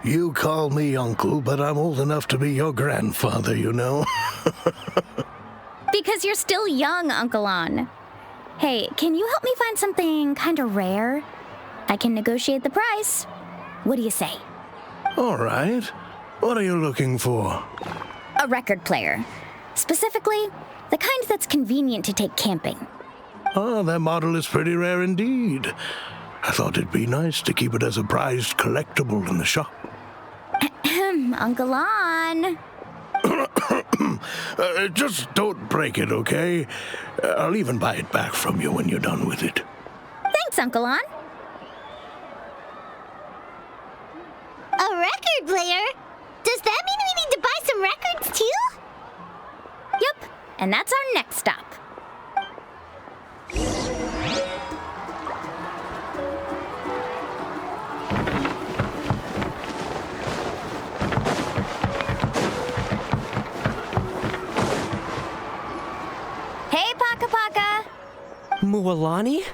You call me uncle, but I'm old enough to be your grandfather, you know. Because you're still young, Uncle On. Hey, can you help me find something kind of rare? I can negotiate the price. What do you say? All right. What are you looking for? A record player. Specifically, the kind that's convenient to take camping. Oh, that model is pretty rare indeed. I thought it'd be nice to keep it as a prized collectible in the shop. Uncle On. Just don't break it, okay? I'll even buy it back from you when you're done with it. Thanks, Uncle On. A record player? Does that mean we need to buy some records too? Yep, and that's our next stop. Hey, Paka Paka! Mualani?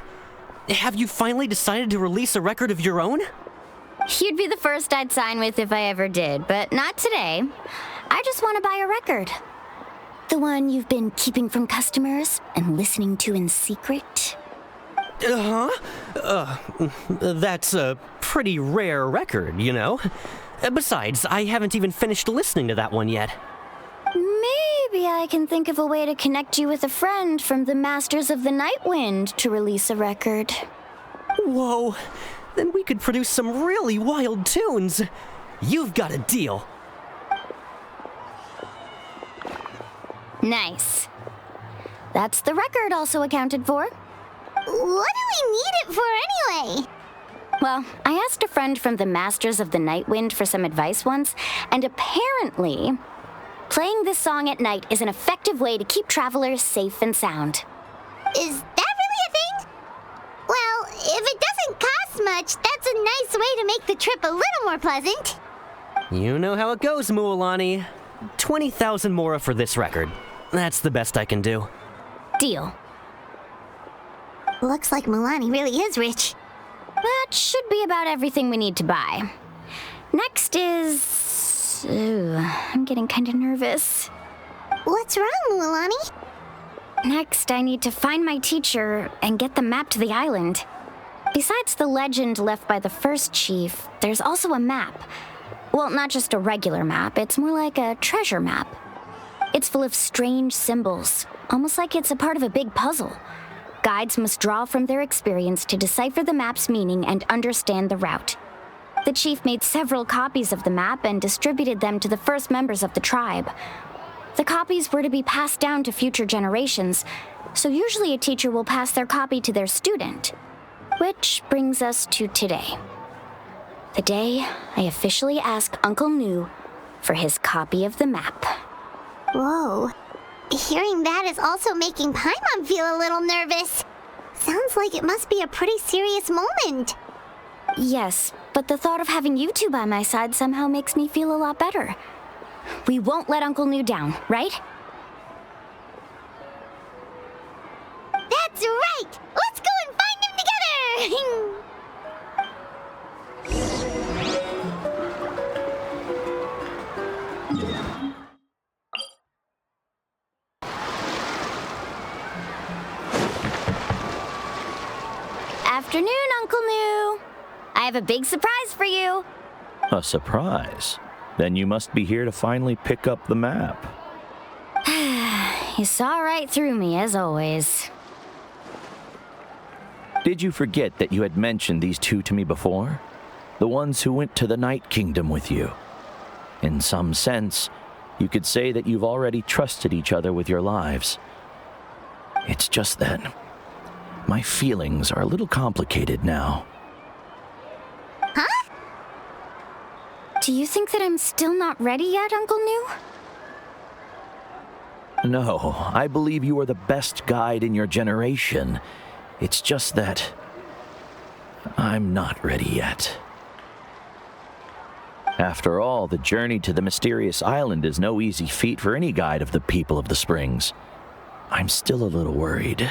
Have you finally decided to release a record of your own? You'd be the first I'd sign with if I ever did, but not today. I just want to buy a record. The one you've been keeping from customers and listening to in secret? That's a pretty rare record, you know? Besides, I haven't even finished listening to that one yet. Maybe I can think of a way to connect you with a friend from the Masters of the Night Wind to release a record. Whoa, then we could produce some really wild tunes. You've got a deal. Nice. That's the record also accounted for. What do we need it for anyway? Well, I asked a friend from the Masters of the Night Wind for some advice once, and apparently, playing this song at night is an effective way to keep travelers safe and sound. Is that really a thing? Well, if it doesn't cost much, that's a nice way to make the trip a little more pleasant. You know how it goes, Mualani. 20,000 mora for this record. That's the best I can do. Deal. Looks like Mualani really is rich. That should be about everything we need to buy. Next is... I'm getting kind of nervous. What's wrong, Mualani? Next, I need to find my teacher and get the map to the island. Besides the legend left by the first chief, there's also a map. Well, not just a regular map, it's more like a treasure map. It's full of strange symbols, almost like it's a part of a big puzzle. Guides must draw from their experience to decipher the map's meaning and understand the route. The chief made several copies of the map and distributed them to the first members of the tribe. The copies were to be passed down to future generations, so usually a teacher will pass their copy to their student. Which brings us to today. The day I officially ask Uncle Nu for his copy of the map. Whoa. Hearing that is also making Paimon feel a little nervous. Sounds like it must be a pretty serious moment. Yes, but the thought of having you two by my side somehow makes me feel a lot better. We won't let Uncle Nu down, right? That's right! Let's go and find him together! Afternoon, Uncle Nu. I have a big surprise for you. A surprise? Then you must be here to finally pick up the map. You saw right through me, as always. Did you forget that you had mentioned these two to me before? The ones who went to the Night Kingdom with you. In some sense, you could say that you've already trusted each other with your lives. It's just that my feelings are a little complicated now. Huh? Do you think that I'm still not ready yet, Uncle Nu? No, I believe you are the best guide in your generation. It's just that I'm not ready yet. After all, the journey to the mysterious island is no easy feat for any guide of the people of the Springs. I'm still a little worried.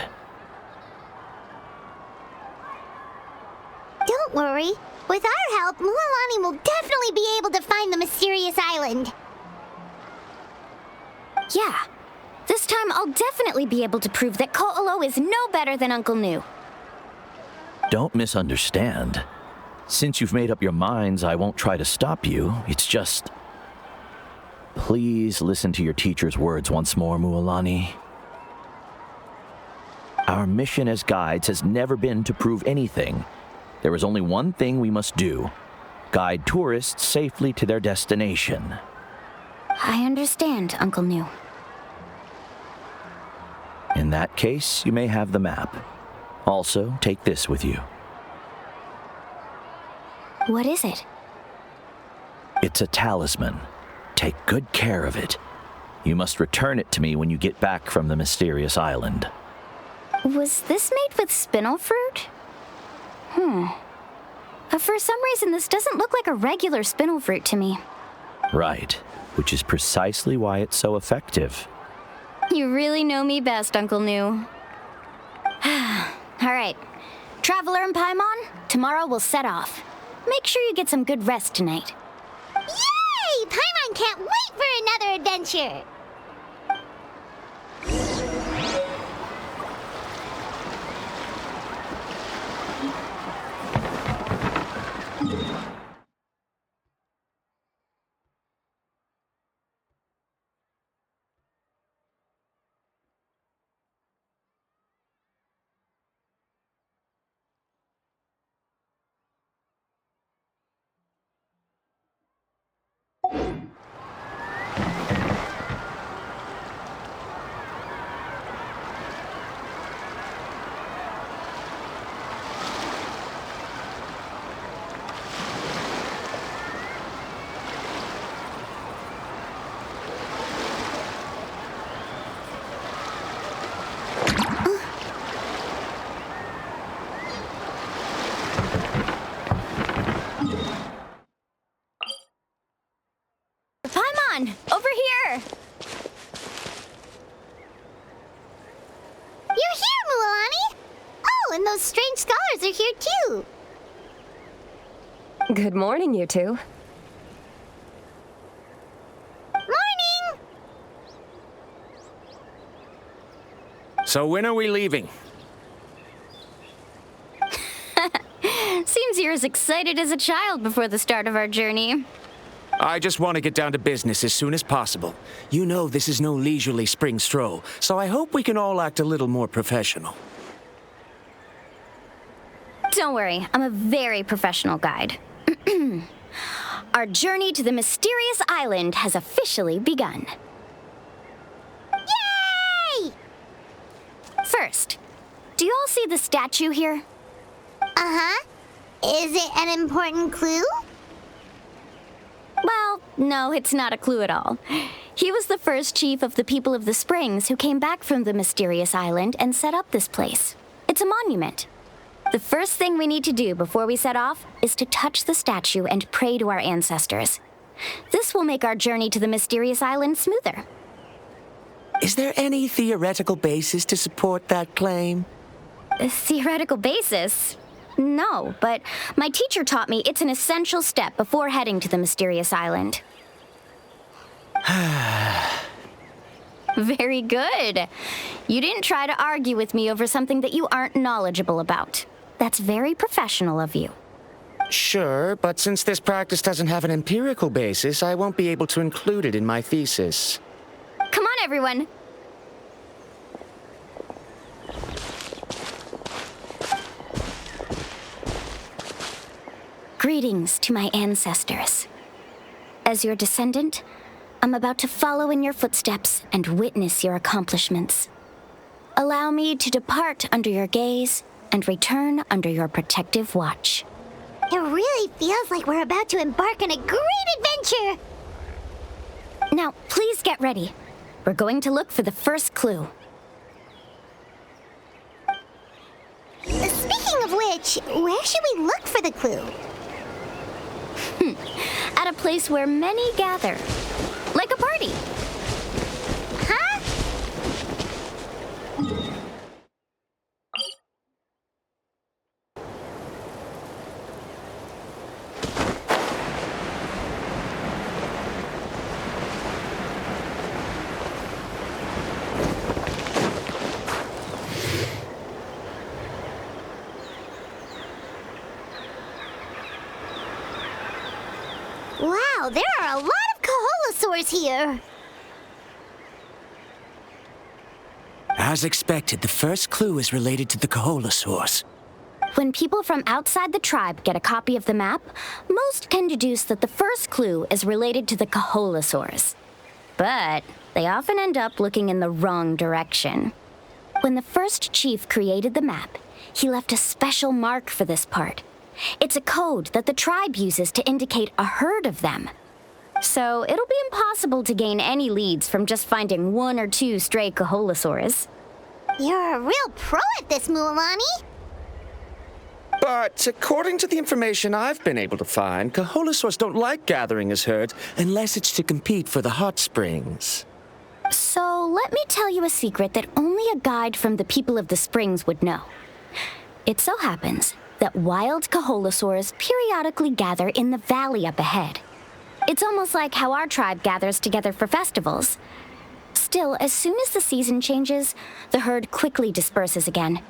Don't Don't worry. With our help, Mualani will definitely be able to find the mysterious island. Yeah. This time I'll definitely be able to prove that Ko'olo is no better than Uncle Nu. Don't misunderstand. Since you've made up your minds, I won't try to stop you. It's just... Please listen to your teacher's words once more, Mualani. Our mission as guides has never been to prove anything. There is only one thing we must do. Guide tourists safely to their destination. I understand, Uncle Nu. In that case, you may have the map. Also, take this with you. What is it? It's a talisman. Take good care of it. You must return it to me when you get back from the mysterious island. Was this made with spinel fruit? For some reason, this doesn't look like a regular spinel fruit to me. Right, which is precisely why it's so effective. You really know me best, Uncle Nu. All right. Traveler and Paimon, tomorrow we'll set off. Make sure you get some good rest tonight. Yay! Paimon can't wait for another adventure! Over here! You're here, Mualani! Oh, and those strange scholars are here too! Good morning, you two. Morning! So when are we leaving? Seems you're as excited as a child before the start of our journey. I just want to get down to business as soon as possible. You know this is no leisurely spring stroll, so I hope we can all act a little more professional. Don't worry, I'm a very professional guide. Our journey to the mysterious island has officially begun. Yay! First, do you all see the statue here? Uh-huh. Is it an important clue? Well, no, it's not a clue at all. He was the first chief of the people of the Springs who came back from the mysterious island and set up this place. It's a monument. The first thing we need to do before we set off is to touch the statue and pray to our ancestors. This will make our journey to the mysterious island smoother. Is there any theoretical basis to support that claim? A theoretical basis? No, but my teacher taught me it's an essential step before heading to the mysterious island. Very good. You didn't try to argue with me over something that you aren't knowledgeable about. That's very professional of you. Sure, but since this practice doesn't have an empirical basis, I won't be able to include it in my thesis. Come on, everyone. Greetings to my ancestors. As your descendant, I'm about to follow in your footsteps and witness your accomplishments. Allow me to depart under your gaze and return under your protective watch. It really feels like we're about to embark on a great adventure! Now, please get ready. We're going to look for the first clue. Speaking of which, where should we look for the clue? At a place where many gather. Like a party. Huh? Wow, there are a lot of Kaholosaurs here. As expected, the first clue is related to the Kaholosaurs. When people from outside the tribe get a copy of the map, most can deduce that the first clue is related to the Kaholosaurs. But they often end up looking in the wrong direction. When the first chief created the map, he left a special mark for this part. It's a code that the tribe uses to indicate a herd of them. So it'll be impossible to gain any leads from just finding 1 or 2 stray Kaholosaurs. You're a real pro at this, Mualani. But according to the information I've been able to find, Kaholosaurs don't like gathering as herds unless it's to compete for the hot springs. So let me tell you a secret that only a guide from the people of the springs would know. It so happens that wild Kaholosaurs periodically gather in the valley up ahead. It's almost like how our tribe gathers together for festivals. Still, as soon as the season changes, the herd quickly disperses again.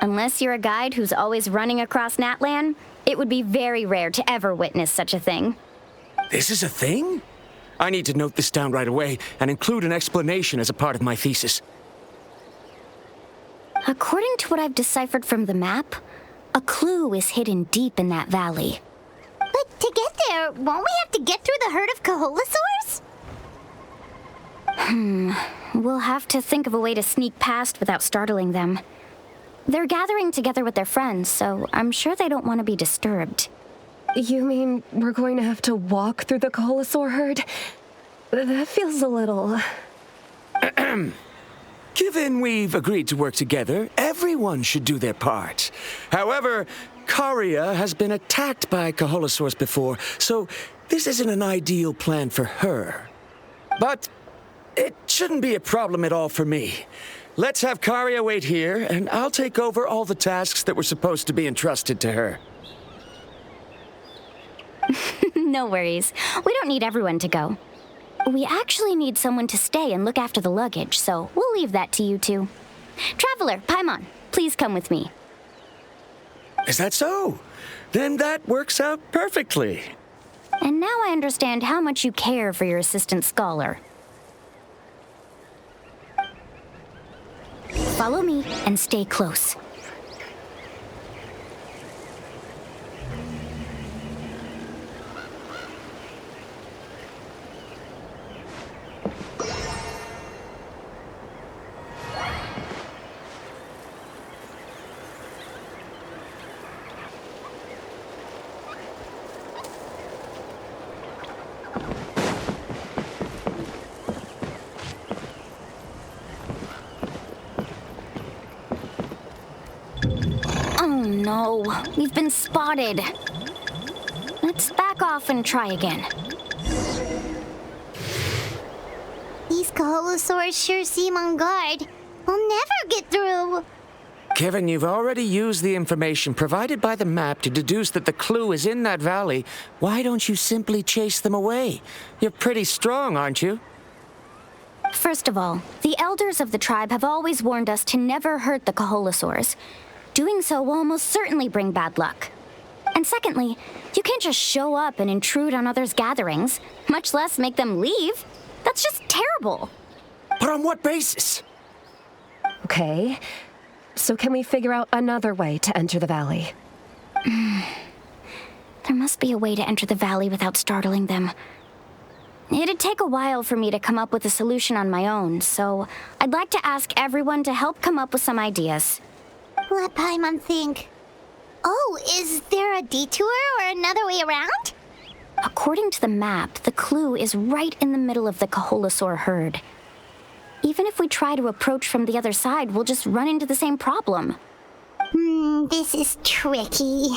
Unless you're a guide who's always running across Natlan, it would be very rare to ever witness such a thing. This is a thing? I need to note this down right away and include an explanation as a part of my thesis. According to what I've deciphered from the map, a clue is hidden deep in that valley. But to get there, won't we have to get through the herd of Kaholosaurs? We'll have to think of a way to sneak past without startling them. They're gathering together with their friends, so I'm sure they don't want to be disturbed. You mean we're going to have to walk through the Kaholosaur herd? That feels a little... Given we've agreed to work together, everyone should do their part. However, Karia has been attacked by Kaholosaurs before, so this isn't an ideal plan for her. But it shouldn't be a problem at all for me. Let's have Karia wait here, and I'll take over all the tasks that were supposed to be entrusted to her. No worries. We don't need everyone to go. We actually need someone to stay and look after the luggage, so we'll leave that to you two. Traveler, Paimon, please come with me. Is that so? Then that works out perfectly. And now I understand how much you care for your assistant scholar. Follow me and stay close. Oh no, we've been spotted. Let's back off and try again. These Kaholosaurs sure seem on guard. We'll never get through. Kevin, you've already used the information provided by the map to deduce that the clue is in that valley. Why don't you simply chase them away? You're pretty strong, aren't you? First of all, the elders of the tribe have always warned us to never hurt the Kaholosaurs. Doing so will almost certainly bring bad luck. And secondly, you can't just show up and intrude on others' gatherings, much less make them leave. That's just terrible. But on what basis? Okay, so can we figure out another way to enter the valley? There must be a way to enter the valley without startling them. It'd take a while for me to come up with a solution on my own, so I'd like to ask everyone to help come up with some ideas. Let Paimon think. Oh, is there a detour or another way around? According to the map, the clue is right in the middle of the Kaholosaur herd. Even if we try to approach from the other side, we'll just run into the same problem. This is tricky.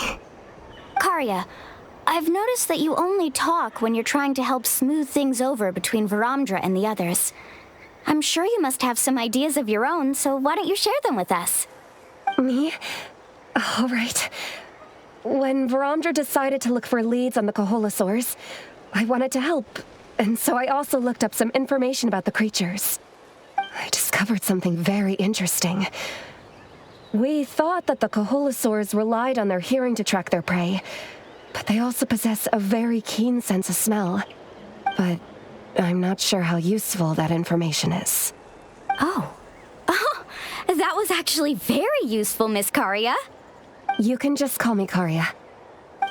Karia, I've noticed that you only talk when you're trying to help smooth things over between Viramdra and the others. I'm sure you must have some ideas of your own, so why don't you share them with us? Me? All right. When Viramdra decided to look for leads on the Kaholosaurs, I wanted to help, and so I also looked up some information about the creatures. I discovered something very interesting. We thought that the Kaholosaurs relied on their hearing to track their prey, but they also possess a very keen sense of smell. But I'm not sure how useful that information is. Oh, that was actually very useful, Miss Karia. You can just call me Karia.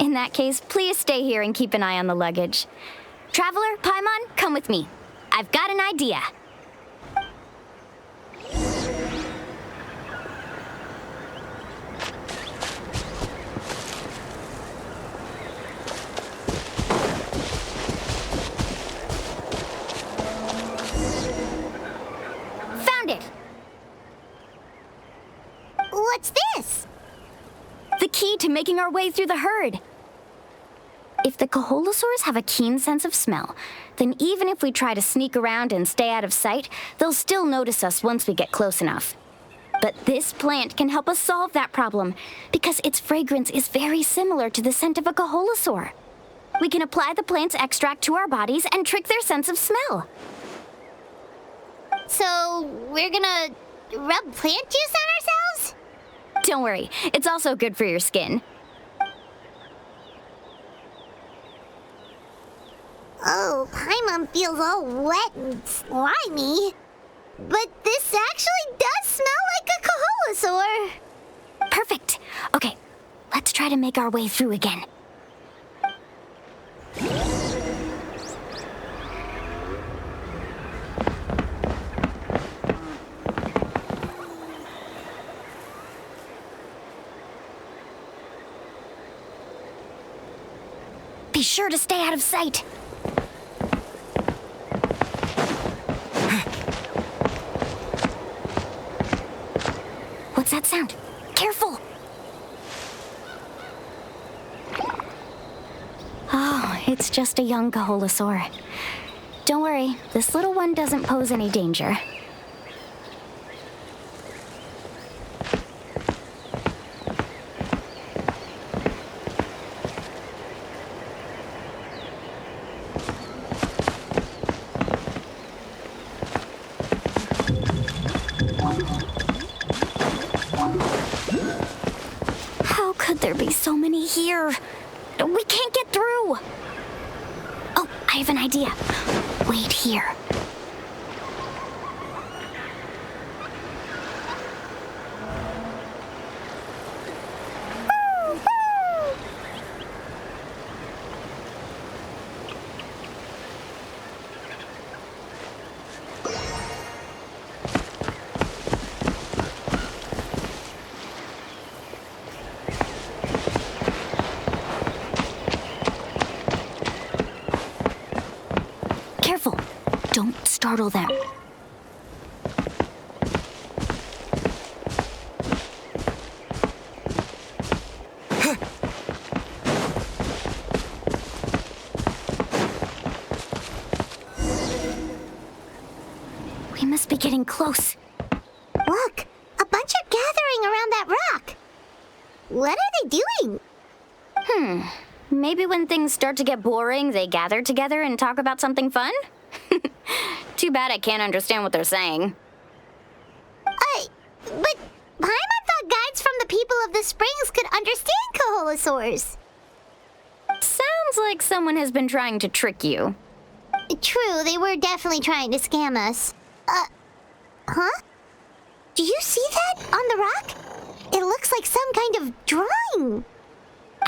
In that case, please stay here and keep an eye on the luggage. Traveler, Paimon, come with me. I've got an idea. Found it! What's this? The key to making our way through the herd. If the Coholosaurs have a keen sense of smell, then even if we try to sneak around and stay out of sight, they'll still notice us once we get close enough. But this plant can help us solve that problem, because its fragrance is very similar to the scent of a Coholosaur. We can apply the plant's extract to our bodies and trick their sense of smell. So, we're gonna rub plant juice on ourselves? Don't worry, it's also good for your skin. Oh, Paimon feels all wet and slimy. But this actually does smell like a Coholosaur. Perfect. Okay, let's try to make our way through again. Be sure to stay out of sight. What's that sound? Careful! Oh, it's just a young Coholosaur. Don't worry, this little one doesn't pose any danger. How could there be so many here? We can't get through! Oh, I have an idea. Wait here. Careful. Don't startle them. We must be getting close. Look, a bunch are gathering around that rock. What are they doing? Maybe when things start to get boring, they gather together and talk about something fun? Too bad I can't understand what they're saying. But Paimon thought guides from the people of the springs could understand Coholosaurs. Sounds like someone has been trying to trick you. True, they were definitely trying to scam us. Huh? Do you see that on the rock? It looks like some kind of drawing.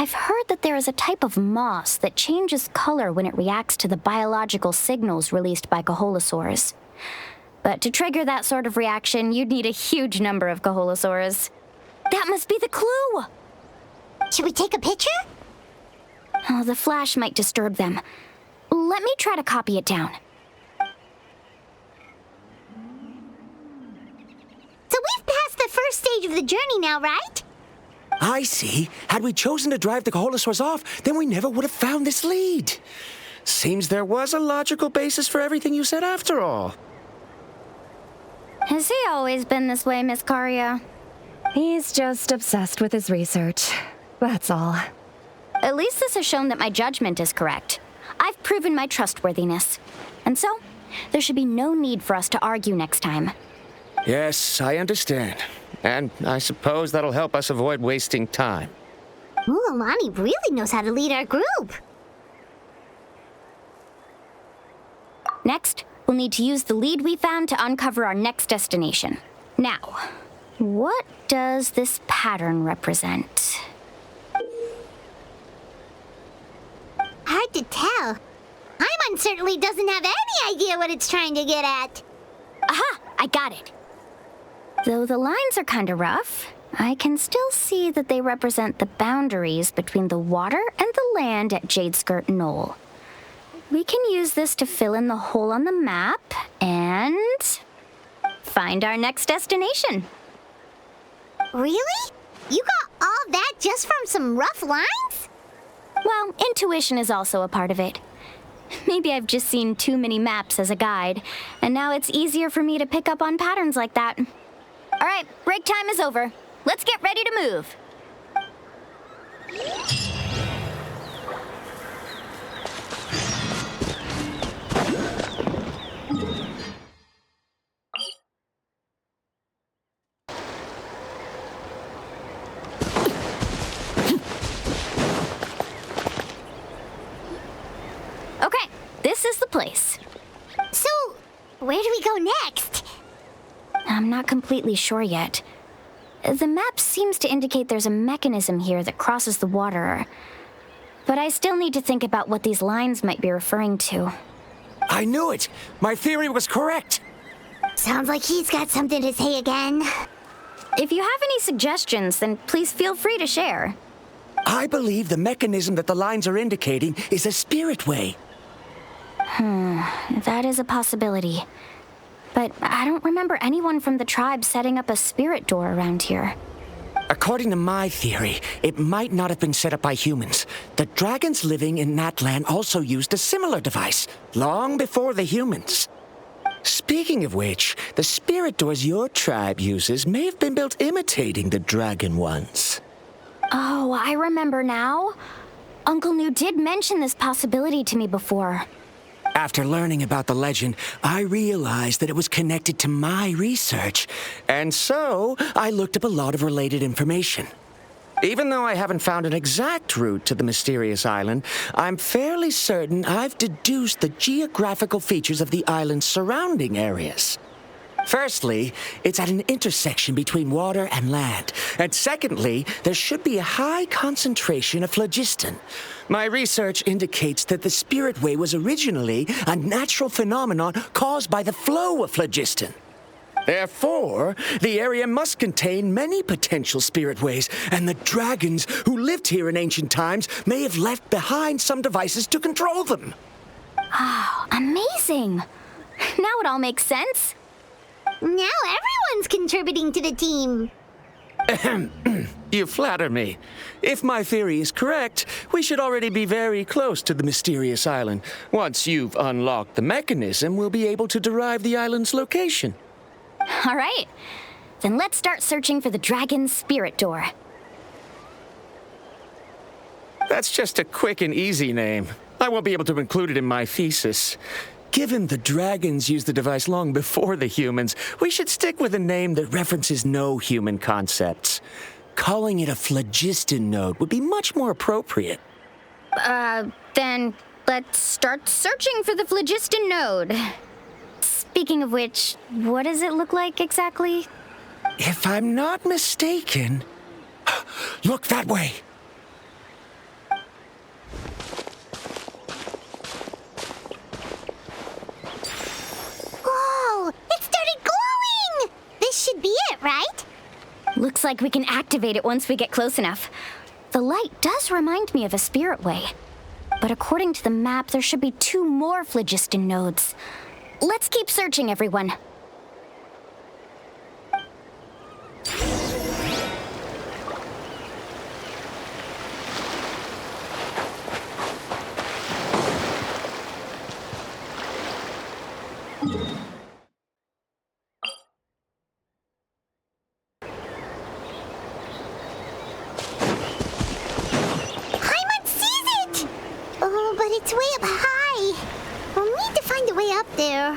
I've heard that there is a type of moss that changes color when it reacts to the biological signals released by Coholosaurs. But to trigger that sort of reaction, you'd need a huge number of Coholosaurs. That must be the clue! Should we take a picture? Oh, the flash might disturb them. Let me try to copy it down. So we've passed the first stage of the journey now, right? I see. Had we chosen to drive the Coholosaurs off, then we never would have found this lead. Seems there was a logical basis for everything you said after all. Has he always been this way, Miss Karia? He's just obsessed with his research. That's all. At least this has shown that my judgment is correct. I've proven my trustworthiness. And so, there should be no need for us to argue next time. Yes, I understand. And I suppose that'll help us avoid wasting time. Mualani really knows how to lead our group. Next, we'll need to use the lead we found to uncover our next destination. Now, what does this pattern represent? Hard to tell. Paimon certainly doesn't have any idea what it's trying to get at. Aha! I got it. Though the lines are kinda rough, I can still see that they represent the boundaries between the water and the land at Jadeskirt Knoll. We can use this to fill in the hole on the map and find our next destination. Really? You got all that just from some rough lines? Well, intuition is also a part of it. Maybe I've just seen too many maps as a guide, and now it's easier for me to pick up on patterns like that. All right, break time is over. Let's get ready to move. Okay, this is the place. So, where do we go next? I'm not completely sure yet. The map seems to indicate there's a mechanism here that crosses the water. But I still need to think about what these lines might be referring to. I knew it! My theory was correct! Sounds like he's got something to say again. If you have any suggestions, then please feel free to share. I believe the mechanism that the lines are indicating is a spirit way. That is a possibility. But I don't remember anyone from the tribe setting up a spirit door around here. According to my theory, it might not have been set up by humans. The dragons living in Natlan also used a similar device, long before the humans. Speaking of which, the spirit doors your tribe uses may have been built imitating the dragon ones. Oh, I remember now. Uncle New did mention this possibility to me before. After learning about the legend, I realized that it was connected to my research, and so I looked up a lot of related information. Even though I haven't found an exact route to the mysterious island, I'm fairly certain I've deduced the geographical features of the island's surrounding areas. Firstly, it's at an intersection between water and land. And secondly, there should be a high concentration of phlogiston. My research indicates that the Spirit Way was originally a natural phenomenon caused by the flow of phlogiston. Therefore, the area must contain many potential spirit ways, and the dragons who lived here in ancient times may have left behind some devices to control them. Oh, amazing! Now it all makes sense. Now everyone's contributing to the team. You flatter me. If my theory is correct, we should already be very close to the mysterious island. Once you've unlocked the mechanism, we'll be able to derive the island's location. All right. Then let's start searching for the dragon's spirit door. That's just a quick and easy name. I won't be able to include it in my thesis. Given the dragons used the device long before the humans, we should stick with a name that references no human concepts. Calling it a phlogiston node would be much more appropriate. Then let's start searching for the phlogiston node. Speaking of which, what does it look like exactly? If I'm not mistaken... Look that way! Whoa! It started glowing! This should be it, right? Looks like we can activate it once we get close enough. The light does remind me of a spirit way. But according to the map, there should be 2 more phlogiston nodes. Let's keep searching, everyone. It's way up high. We'll need to find a way up there.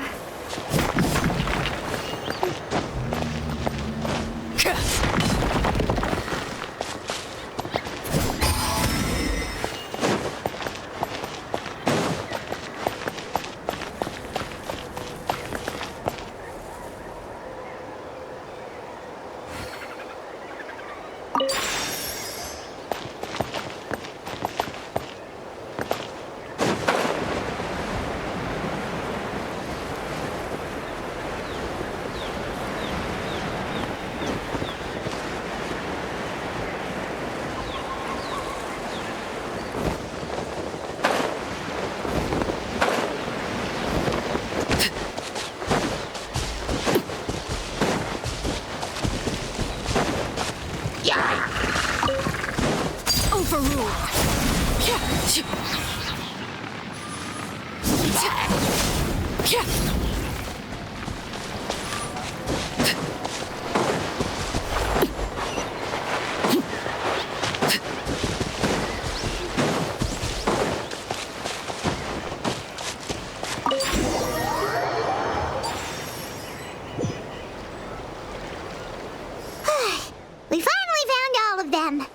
We finally found all of them.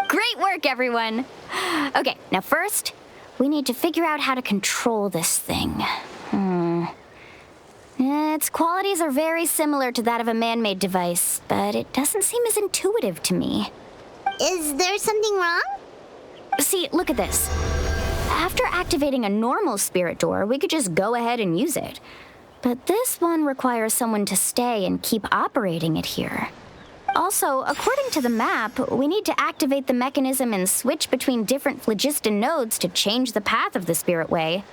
Great work, everyone. Okay, now first, we need to figure out how to control this thing. Its qualities are very similar to that of a man-made device, but it doesn't seem as intuitive to me. Is there something wrong? See, look at this. After activating a normal spirit door, we could just go ahead and use it. But this one requires someone to stay and keep operating it here. Also, according to the map, we need to activate the mechanism and switch between different phlogiston nodes to change the path of the spirit way.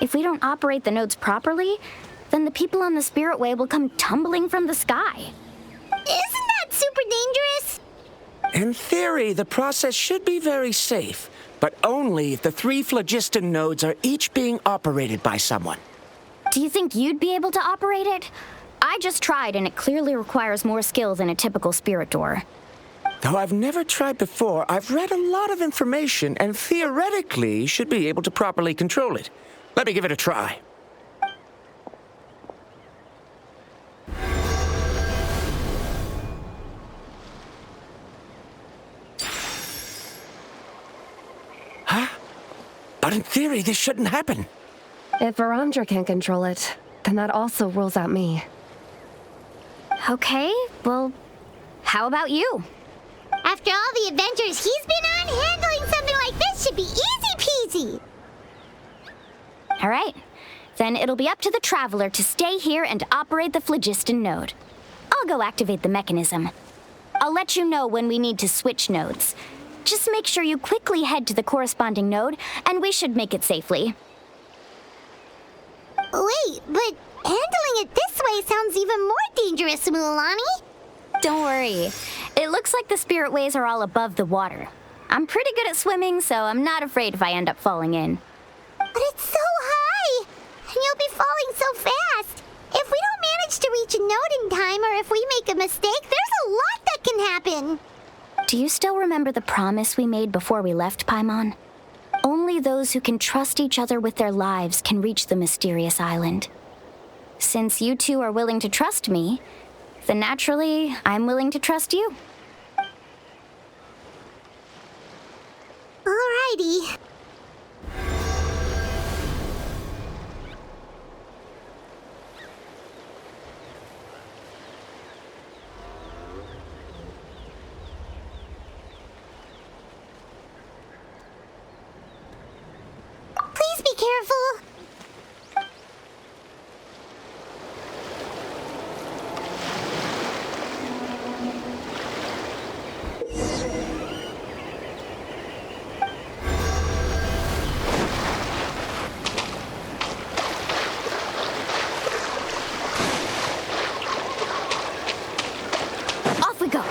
If we don't operate the nodes properly, then the people on the spirit way will come tumbling from the sky. Isn't that super dangerous? In theory, the process should be very safe, but only if the 3 phlogiston nodes are each being operated by someone. Do you think you'd be able to operate it? I just tried, and it clearly requires more skill than a typical spirit door. Though I've never tried before, I've read a lot of information and theoretically should be able to properly control it. Let me give it a try. Huh? But in theory, this shouldn't happen. If Viramdra can't control it, then that also rules out me. Okay, well, how about you? After all the adventures he's been on, handling something like this should be easy peasy. All right, then it'll be up to the Traveler to stay here and operate the phlogiston node. I'll go activate the mechanism. I'll let you know when we need to switch nodes. Just make sure you quickly head to the corresponding node, and we should make it safely. Wait, but handling it this way sounds even more dangerous, Mualani. Don't worry. It looks like the spirit ways are all above the water. I'm pretty good at swimming, so I'm not afraid if I end up falling in. But it's so high, and you'll be falling so fast. If we don't manage to reach a node in time, or if we make a mistake, there's a lot that can happen. Do you still remember the promise we made before we left Paimon? Only those who can trust each other with their lives can reach the mysterious island. Since you two are willing to trust me, then naturally, I'm willing to trust you. Alrighty. Please be careful. Off we go.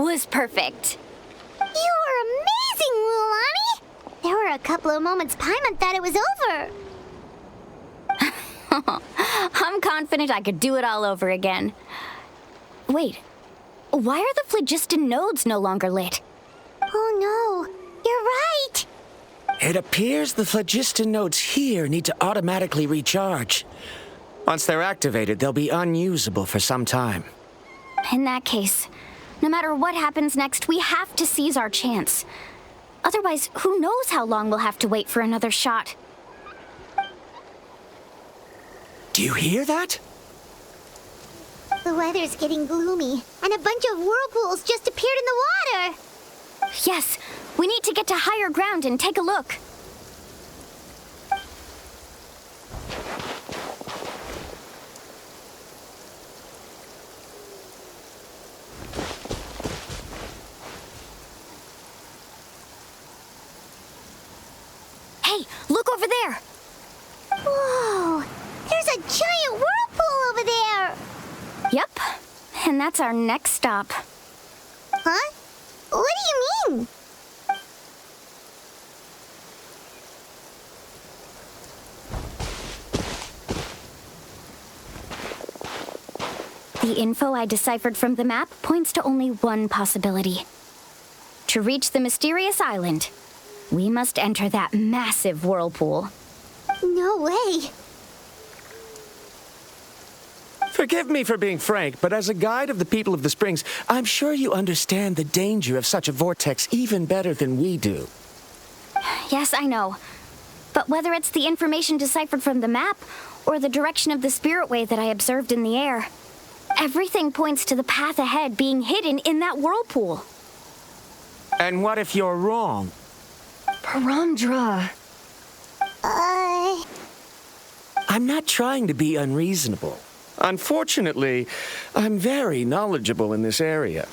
was perfect. You were amazing, Mualani! There were a couple of moments Paimon thought it was over. I'm confident I could do it all over again. Wait, why are the phlogiston nodes no longer lit? Oh no, you're right! It appears the phlogiston nodes here need to automatically recharge. Once they're activated, they'll be unusable for some time. In that case, no matter what happens next, we have to seize our chance. Otherwise, who knows how long we'll have to wait for another shot. Do you hear that? The weather's getting gloomy, and a bunch of whirlpools just appeared in the water! Yes, we need to get to higher ground and take a look. Hey, look over there! Whoa! There's a giant whirlpool over there! Yep, and that's our next stop. Huh? What do you mean? The info I deciphered from the map points to only one possibility. To reach the mysterious island, we must enter that massive whirlpool. No way! Forgive me for being frank, but as a guide of the people of the Springs, I'm sure you understand the danger of such a vortex even better than we do. Yes, I know. But whether it's the information deciphered from the map, or the direction of the spirit wave that I observed in the air, everything points to the path ahead being hidden in that whirlpool. And what if you're wrong? Viramdra. I'm not trying to be unreasonable. Unfortunately, I'm very knowledgeable in this area.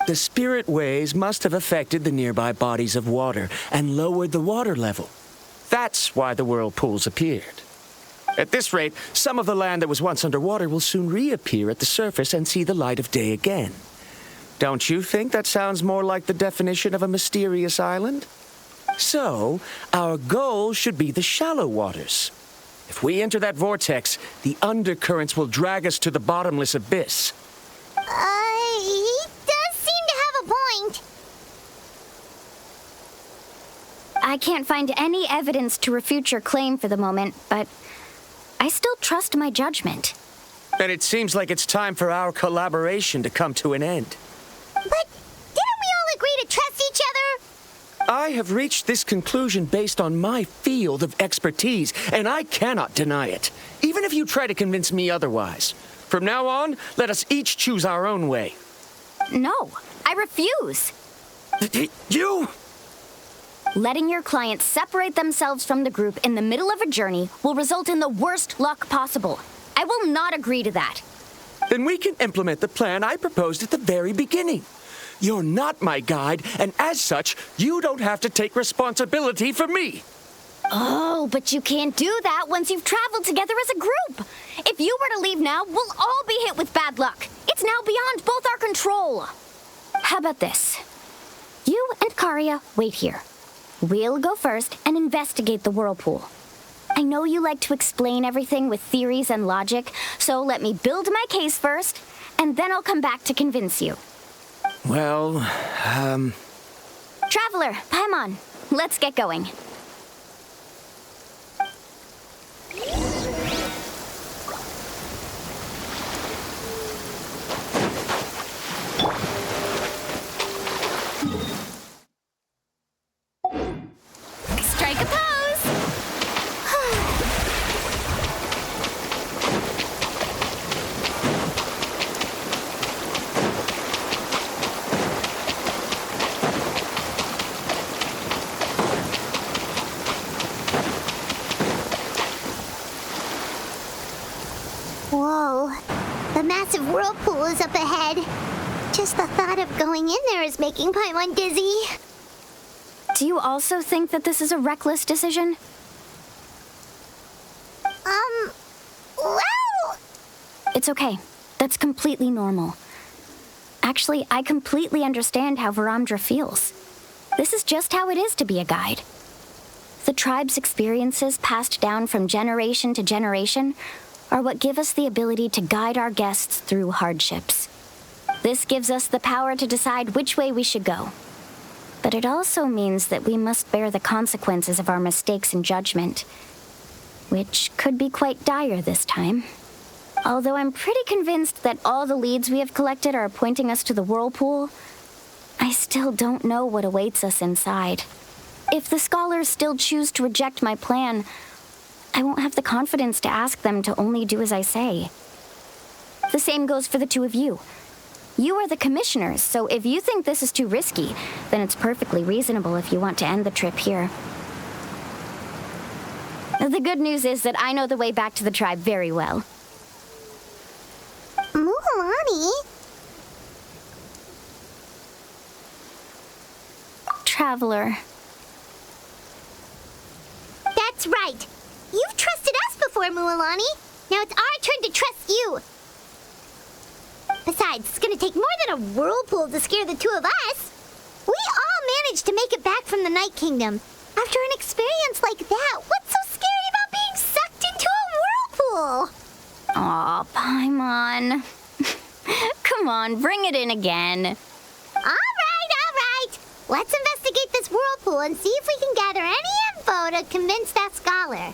The spirit waves must have affected the nearby bodies of water and lowered the water level. That's why the whirlpools appeared. At this rate, some of the land that was once underwater will soon reappear at the surface and see the light of day again. Don't you think that sounds more like the definition of a mysterious island? So, our goal should be the shallow waters. If we enter that vortex, the undercurrents will drag us to the bottomless abyss. He does seem to have a point. I can't find any evidence to refute your claim for the moment, but I still trust my judgment. And it seems like it's time for our collaboration to come to an end. But didn't we all agree to trust each other? I have reached this conclusion based on my field of expertise, and I cannot deny it, even if you try to convince me otherwise. From now on, let us each choose our own way. No, I refuse. You? Letting your clients separate themselves from the group in the middle of a journey will result in the worst luck possible. I will not agree to that. Then we can implement the plan I proposed at the very beginning. You're not my guide, and as such, you don't have to take responsibility for me. Oh, but you can't do that once you've traveled together as a group. If you were to leave now, we'll all be hit with bad luck. It's now beyond both our control. How about this? You and Karia wait here. We'll go first and investigate the whirlpool. I know you like to explain everything with theories and logic, so let me build my case first, and then I'll come back to convince you. Well, Traveler, Paimon, let's get going. Strike a pose! Whoa. The massive whirlpool is up ahead. Just the thought of going in there is making Paimon dizzy. Do you also think that this is a reckless decision? Well... It's okay. That's completely normal. Actually, I completely understand how Viramdra feels. This is just how it is to be a guide. The tribe's experiences passed down from generation to generation are what give us the ability to guide our guests through hardships. This gives us the power to decide which way we should go. But it also means that we must bear the consequences of our mistakes and judgment, which could be quite dire this time. Although I'm pretty convinced that all the leads we have collected are pointing us to the whirlpool, I still don't know what awaits us inside. If the scholars still choose to reject my plan, I won't have the confidence to ask them to only do as I say. The same goes for the two of you. You are the commissioners, so if you think this is too risky, then it's perfectly reasonable if you want to end the trip here. The good news is that I know the way back to the tribe very well. Mualani? Traveler. That's right. You've trusted us before, Mualani. Now it's our turn to trust you. Besides, it's gonna take more than a whirlpool to scare the two of us. We all managed to make it back from the Night Kingdom. After an experience like that, what's so scary about being sucked into a whirlpool? Aw, Paimon. Come on, bring it in again. All right. Let's investigate this whirlpool and see if we can gather any info to convince that scholar.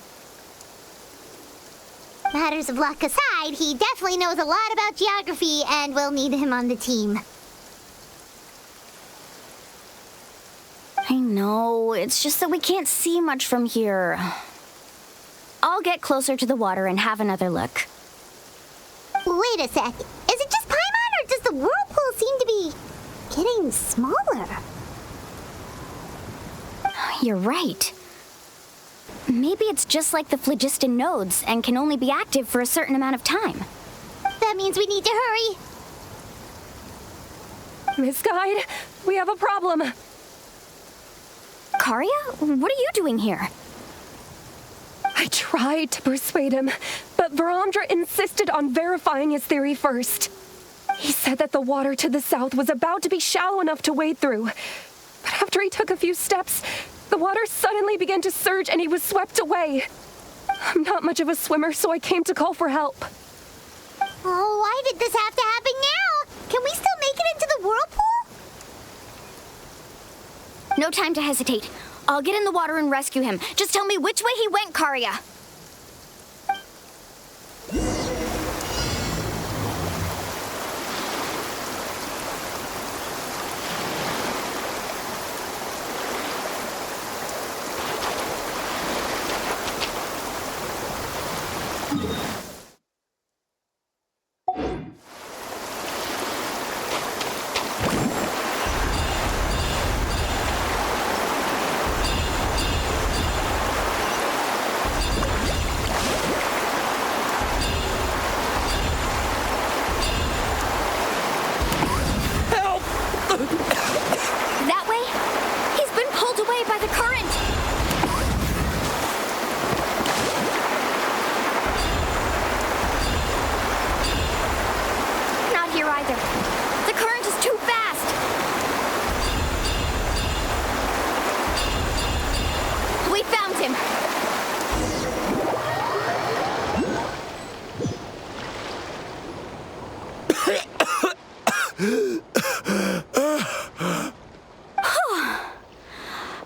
Matters of luck aside, he definitely knows a lot about geography, and we'll need him on the team. I know, it's just that we can't see much from here. I'll get closer to the water and have another look. Wait a sec. Is it just Paimon, or does the whirlpool seem to be getting smaller? You're right. Maybe it's just like the phlogiston nodes and can only be active for a certain amount of time. That means we need to hurry. Miss Guide, we have a problem. Karia, what are you doing here? I tried to persuade him, but Viramdra insisted on verifying his theory first. He said that the water to the south was about to be shallow enough to wade through. But after he took a few steps, the water suddenly began to surge and he was swept away. I'm not much of a swimmer, so I came to call for help. Oh, why did this have to happen now? Can we still make it into the whirlpool? No time to hesitate. I'll get in the water and rescue him. Just tell me which way he went, Karia.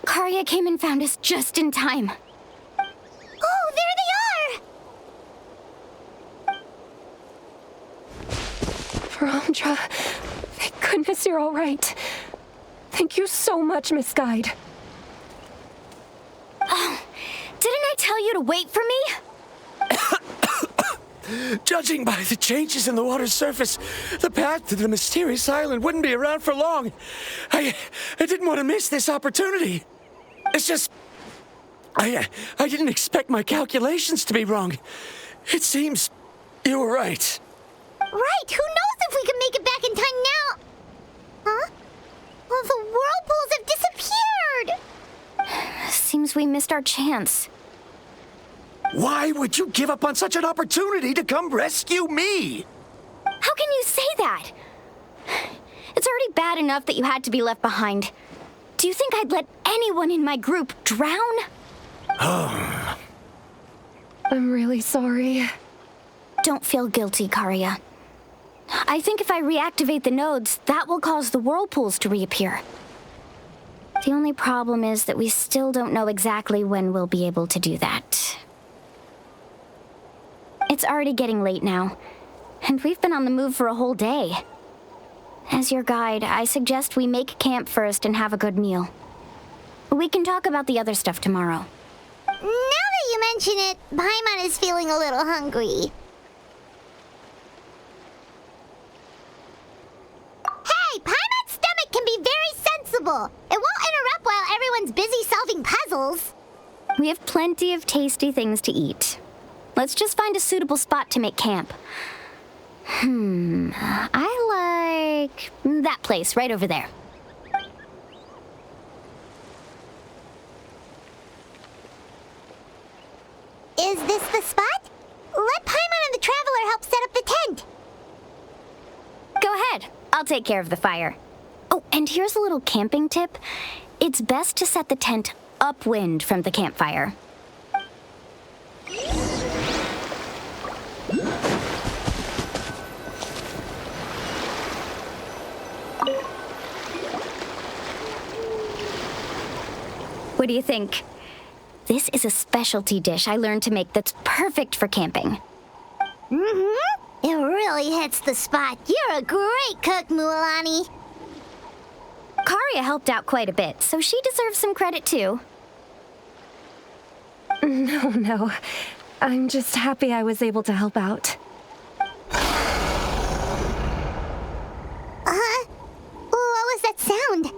Karia came and found us just in time. Oh, there they are! Viramdra, thank goodness you're all right. Thank you so much, Miss Guide. Oh, didn't I tell you to wait for me? Judging by the changes in the water's surface, the path to the mysterious island wouldn't be around for long. I didn't want to miss this opportunity. It's just... I didn't expect my calculations to be wrong. It seems you were right. Right, who knows if we can make it back in time now? Huh? Well, the whirlpools have disappeared! Seems we missed our chance. Why would you give up on such an opportunity to come rescue me? How can you say that? It's already bad enough that you had to be left behind. Do you think I'd let anyone in my group drown? I'm really sorry. Don't feel guilty, Karya. I think if I reactivate the nodes, that will cause the whirlpools to reappear. The only problem is that we still don't know exactly when we'll be able to do that. It's already getting late now, and we've been on the move for a whole day. As your guide, I suggest we make camp first and have a good meal. We can talk about the other stuff tomorrow. Now that you mention it, Paimon is feeling a little hungry. Hey, Paimon's stomach can be very sensible. It won't interrupt while everyone's busy solving puzzles. We have plenty of tasty things to eat. Let's just find a suitable spot to make camp. I like that place right over there. Is this the spot? Let Paimon and the Traveler help set up the tent. Go ahead. I'll take care of the fire. Oh, and here's a little camping tip. It's best to set the tent upwind from the campfire. What do you think? This is a specialty dish I learned to make that's perfect for camping. Mm-hmm. It really hits the spot. You're a great cook, Mualani. Karya helped out quite a bit, so she deserves some credit too. No. I'm just happy I was able to help out. What was that sound?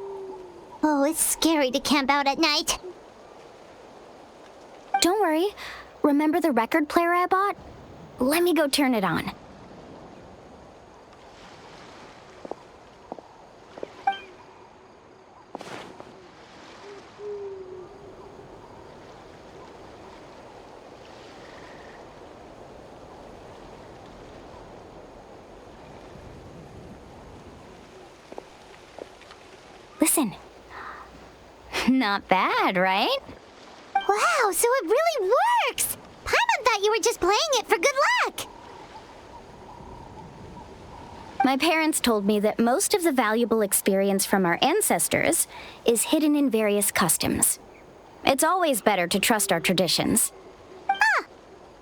Oh, it's scary to camp out at night. Don't worry. Remember the record player I bought? Let me go turn it on. Listen. Not bad, right? Wow, so it really works! Paimon thought you were just playing it for good luck! My parents told me that most of the valuable experience from our ancestors is hidden in various customs. It's always better to trust our traditions.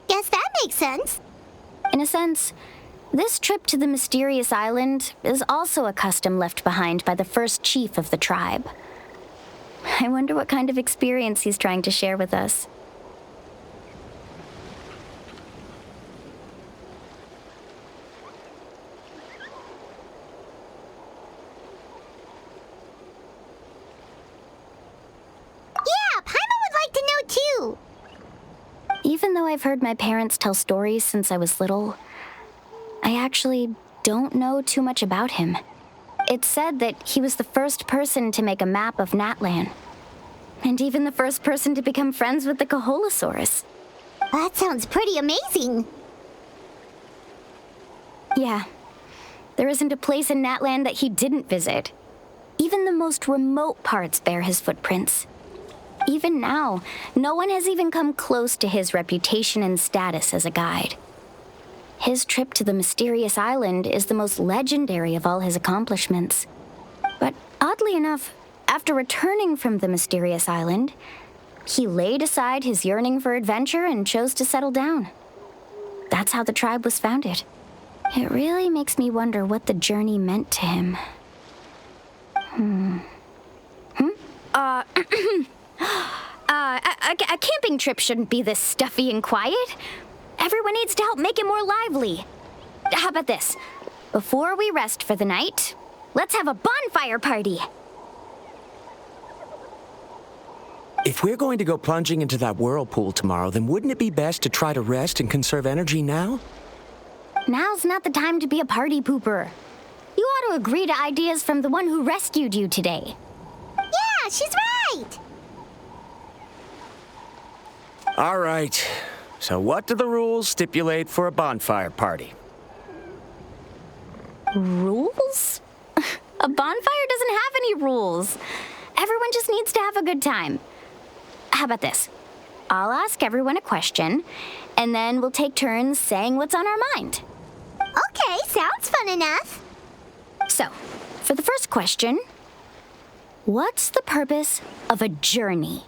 Guess that makes sense. In a sense, this trip to the mysterious island is also a custom left behind by the first chief of the tribe. I wonder what kind of experience he's trying to share with us. Yeah, Paimon would like to know too. Even though I've heard my parents tell stories since I was little, I actually don't know too much about him. It's said that he was the first person to make a map of Natlan, and even the first person to become friends with the Kaholosaurus. That sounds pretty amazing. Yeah. There isn't a place in Natlan that he didn't visit. Even the most remote parts bear his footprints. Even now, no one has even come close to his reputation and status as a guide. His trip to the mysterious island is the most legendary of all his accomplishments. But oddly enough, after returning from the mysterious island, he laid aside his yearning for adventure and chose to settle down. That's how the tribe was founded. It really makes me wonder what the journey meant to him. A camping trip shouldn't be this stuffy and quiet. Everyone needs to help make it more lively. How about this? Before we rest for the night, let's have a bonfire party. If we're going to go plunging into that whirlpool tomorrow, then wouldn't it be best to try to rest and conserve energy now? Now's not the time to be a party pooper. You ought to agree to ideas from the one who rescued you today. Yeah, she's right! All right. So what do the rules stipulate for a bonfire party? Rules? A bonfire doesn't have any rules. Everyone just needs to have a good time. How about this? I'll ask everyone a question, and then we'll take turns saying what's on our mind. Okay, sounds fun enough. So, for the first question, what's the purpose of a journey?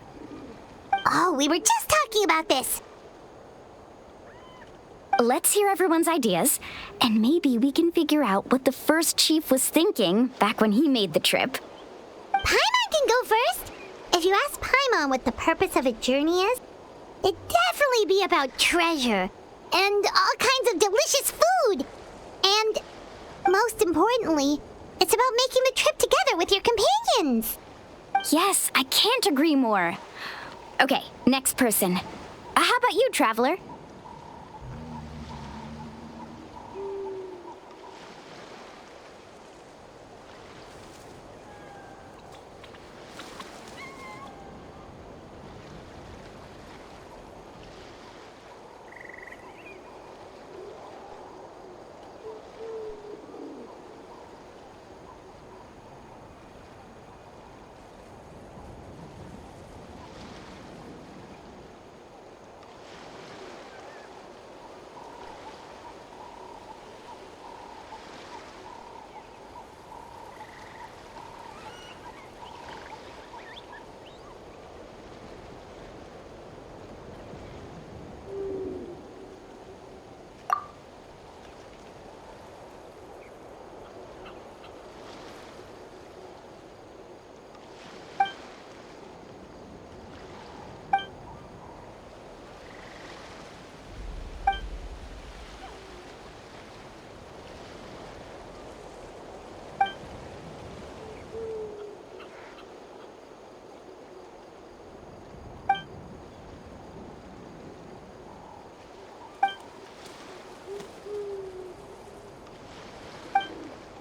Oh, we were just talking about this. Let's hear everyone's ideas, and maybe we can figure out what the first chief was thinking back when he made the trip. Paimon can go first. If you ask Paimon what the purpose of a journey is, it'd definitely be about treasure and all kinds of delicious food. And most importantly, it's about making the trip together with your companions. Yes, I can't agree more. Okay, next person. How about you, Traveler?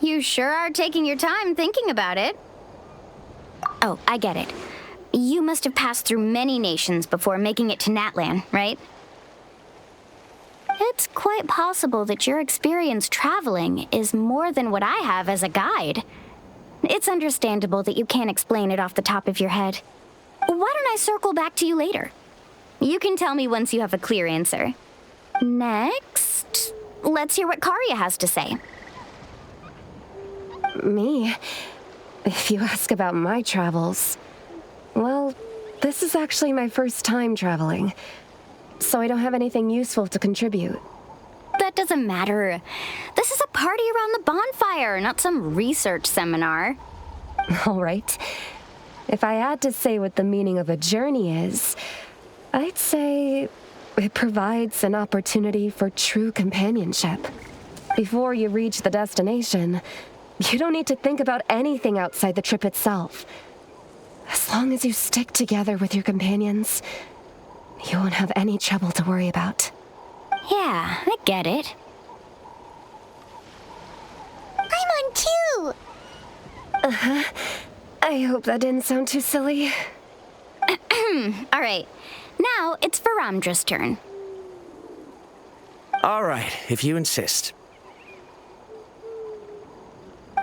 You sure are taking your time thinking about it. Oh, I get it. You must have passed through many nations before making it to Natlan, right? It's quite possible that your experience traveling is more than what I have as a guide. It's understandable that you can't explain it off the top of your head. Why don't I circle back to you later? You can tell me once you have a clear answer. Next, let's hear what Karya has to say. Me? If you ask about my travels, well, this is actually my first time traveling, so I don't have anything useful to contribute. That doesn't matter. This is a party around the bonfire, not some research seminar. All right. If I had to say what the meaning of a journey is, I'd say it provides an opportunity for true companionship. Before you reach the destination, you don't need to think about anything outside the trip itself. As long as you stick together with your companions, you won't have any trouble to worry about. Yeah, I get it. I'm on too! Uh-huh. I hope that didn't sound too silly. All right. Now it's Viramdra's turn. All right, if you insist.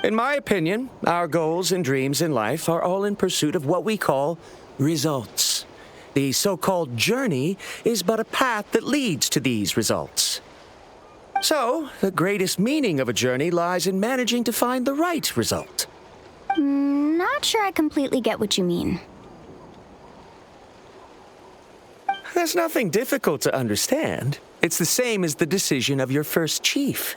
In my opinion, our goals and dreams in life are all in pursuit of what we call results. The so-called journey is but a path that leads to these results. So, the greatest meaning of a journey lies in managing to find the right result. Not sure I completely get what you mean. There's nothing difficult to understand. It's the same as the decision of your first chief.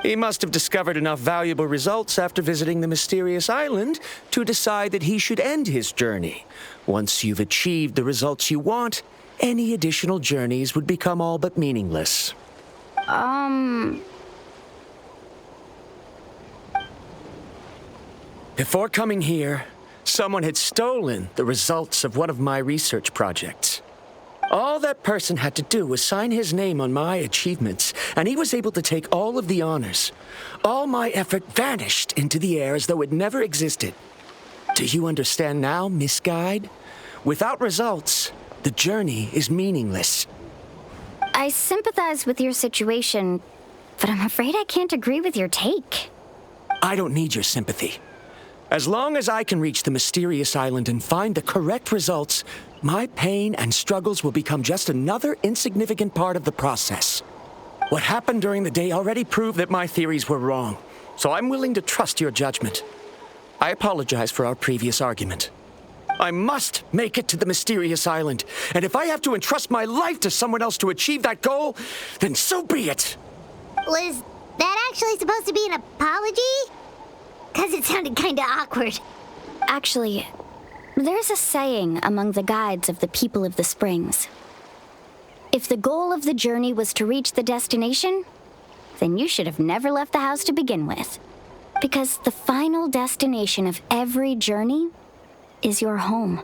He must have discovered enough valuable results after visiting the mysterious island to decide that he should end his journey. Once you've achieved the results you want, any additional journeys would become all but meaningless. Before coming here, someone had stolen the results of one of my research projects. All that person had to do was sign his name on my achievements, and he was able to take all of the honors. All my effort vanished into the air as though it never existed. Do you understand now, Miss Guide? Without results, the journey is meaningless. I sympathize with your situation, but I'm afraid I can't agree with your take. I don't need your sympathy. As long as I can reach the mysterious island and find the correct results, my pain and struggles will become just another insignificant part of the process. What happened during the day already proved that my theories were wrong, so I'm willing to trust your judgment. I apologize for our previous argument. I must make it to the mysterious island, and if I have to entrust my life to someone else to achieve that goal, then so be it. Was that actually supposed to be an apology? Because it sounded kinda awkward. Actually, there's a saying among the guides of the people of the springs. If the goal of the journey was to reach the destination, then you should have never left the house to begin with. Because the final destination of every journey is your home.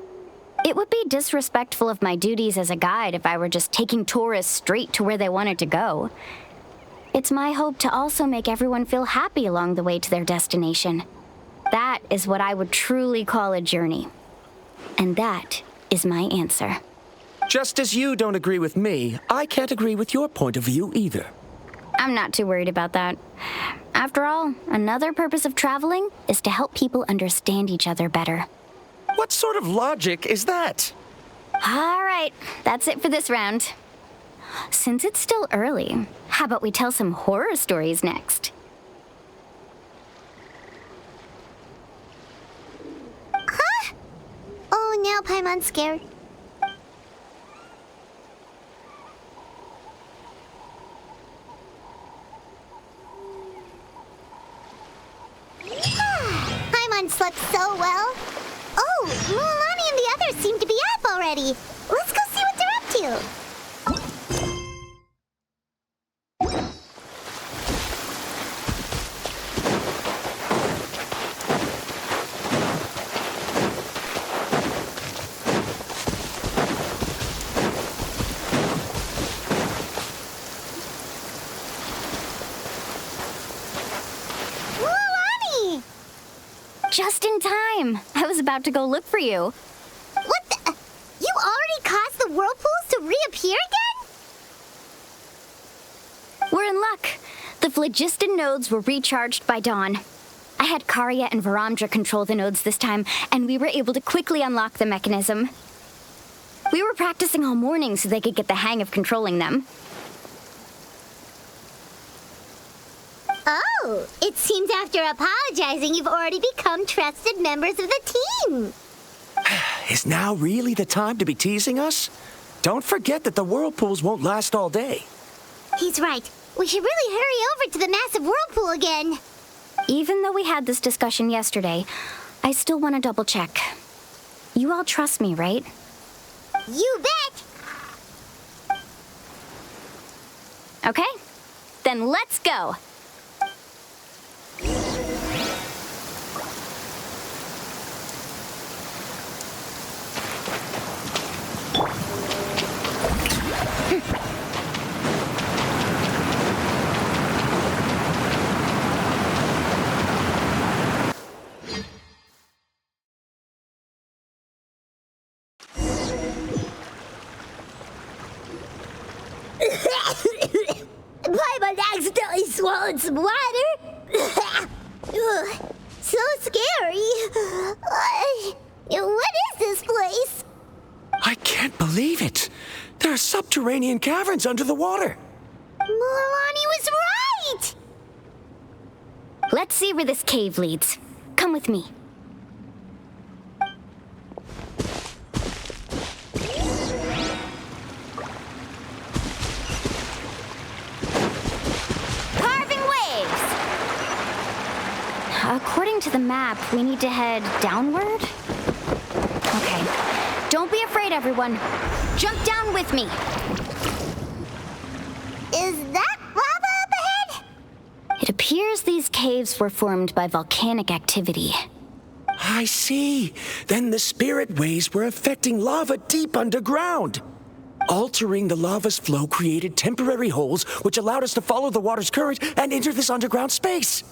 It would be disrespectful of my duties as a guide if I were just taking tourists straight to where they wanted to go. It's my hope to also make everyone feel happy along the way to their destination. That is what I would truly call a journey. And that is my answer. Just as you don't agree with me, I can't agree with your point of view either. I'm not too worried about that. After all, another purpose of traveling is to help people understand each other better. What sort of logic is that? All right, that's it for this round. Since it's still early, how about we tell some horror stories next? Huh? Oh, now Paimon's scared. Paimon slept so well. Oh, Mualani and the others seem to be up already. Let's go see what they're up to. Just in time. I was about to go look for you. What the? You already caused the whirlpools to reappear again? We're in luck. The phlogiston nodes were recharged by dawn. I had Karya and Viramdra control the nodes this time, and we were able to quickly unlock the mechanism. We were practicing all morning so they could get the hang of controlling them. Oh, it seems after apologizing, you've already become trusted members of the team. Is now really the time to be teasing us? Don't forget that the whirlpools won't last all day. He's right. We should really hurry over to the massive whirlpool again. Even though we had this discussion yesterday, I still want to double check. You all trust me, right? You bet! Okay, then let's go. Paimon accidentally swallowed some water. Ugh, so scary. What is this place? I can't believe it. There are subterranean caverns under the water. Mualani was right! Let's see where this cave leads. Come with me. Carving waves! According to the map, we need to head downward? Okay. Don't be afraid, everyone. Jump down with me. Is that lava up ahead? It appears these caves were formed by volcanic activity. I see. Then the spirit waves were affecting lava deep underground. Altering the lava's flow created temporary holes which allowed us to follow the water's current and enter this underground space.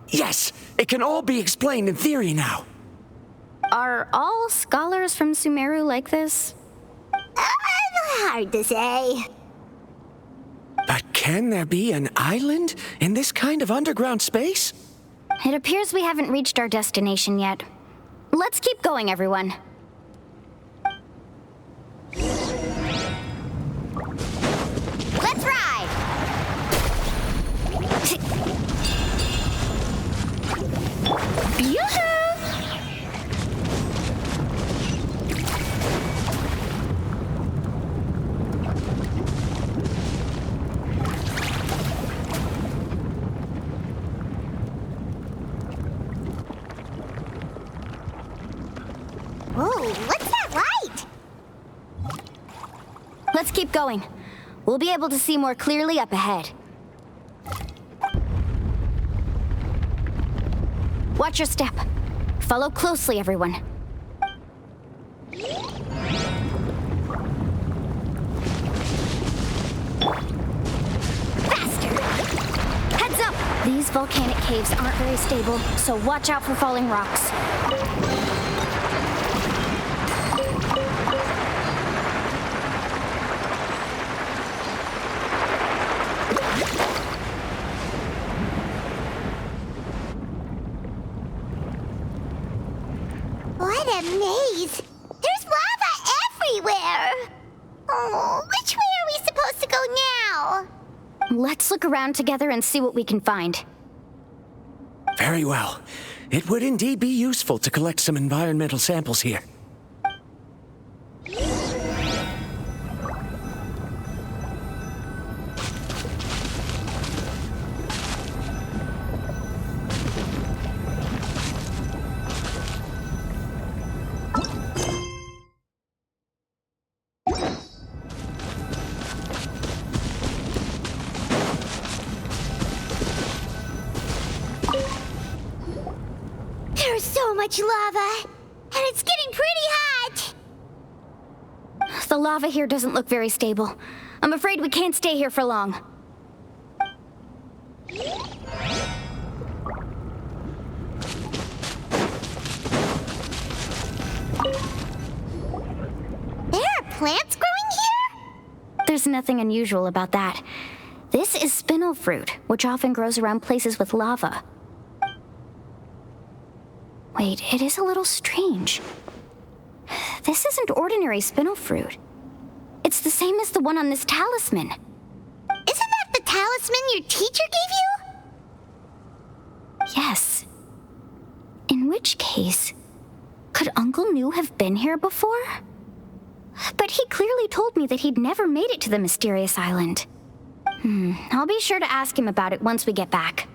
Yes, it can all be explained in theory now. Are all scholars from Sumeru like this? Hard to say. But can there be an island in this kind of underground space? It appears we haven't reached our destination yet. Let's keep going, everyone. Let's ride! Yoo-hoo! Whoa, what's that light? Let's keep going. We'll be able to see more clearly up ahead. Watch your step. Follow closely, everyone. Faster! Heads up! These volcanic caves aren't very stable, so watch out for falling rocks. What a maze! There's lava everywhere! Oh, which way are we supposed to go now? Let's look around together and see what we can find. Very well. It would indeed be useful to collect some environmental samples here. There's so much lava, and it's getting pretty hot! The lava here doesn't look very stable. I'm afraid we can't stay here for long. There are plants growing here? There's nothing unusual about that. This is spinel fruit, which often grows around places with lava. Wait, it is a little strange. This isn't ordinary spinel fruit. It's the same as the one on this talisman. Isn't that the talisman your teacher gave you? Yes. In which case, could Uncle New have been here before? But he clearly told me that he'd never made it to the mysterious island. I'll be sure to ask him about it once we get back.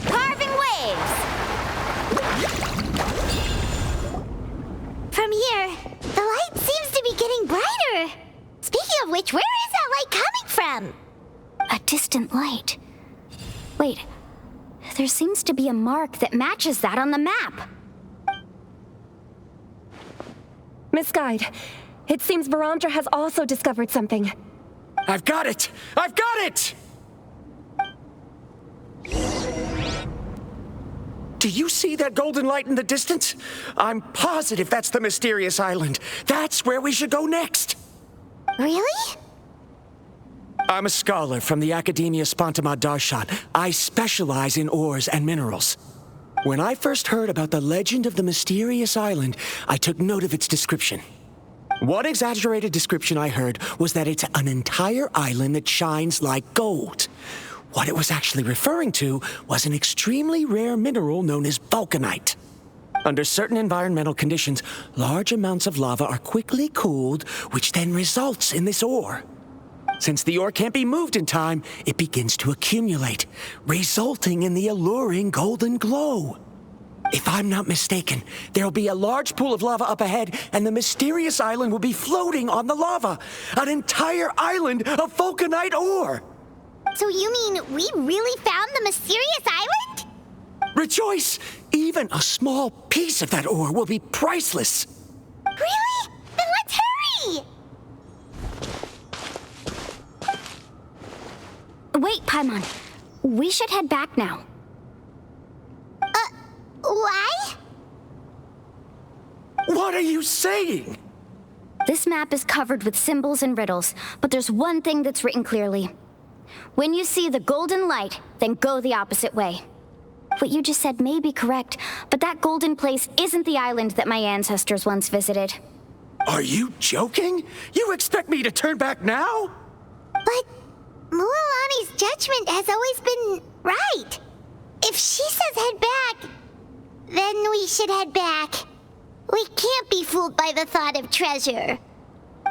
Carving waves! From here, the light seems to be getting brighter. Speaking of which, where is that light coming from? A distant light. Wait, there seems to be a mark that matches that on the map. Miss Guide, it seems Viramdra has also discovered something. I've got it! I've got it! Do you see that golden light in the distance? I'm positive that's the mysterious island. That's where we should go next. Really? I'm a scholar from the Academia Spontama Darshan. I specialize in ores and minerals. When I first heard about the legend of the mysterious island, I took note of its description. One exaggerated description I heard was that it's an entire island that shines like gold. What it was actually referring to was an extremely rare mineral known as vulcanite. Under certain environmental conditions, large amounts of lava are quickly cooled, which then results in this ore. Since the ore can't be moved in time, it begins to accumulate, resulting in the alluring golden glow. If I'm not mistaken, there'll be a large pool of lava up ahead, and the mysterious island will be floating on the lava. An entire island of vulcanite ore! So you mean we really found the mysterious island? Rejoice! Even a small piece of that ore will be priceless. Really? Then let's hurry! Wait, Paimon. We should head back now. Why? What are you saying? This map is covered with symbols and riddles, but there's one thing that's written clearly. When you see the golden light, then go the opposite way. What you just said may be correct, but that golden place isn't the island that my ancestors once visited. Are you joking? You expect me to turn back now? But Mualani's judgment has always been right. If she says head back, then we should head back. We can't be fooled by the thought of treasure.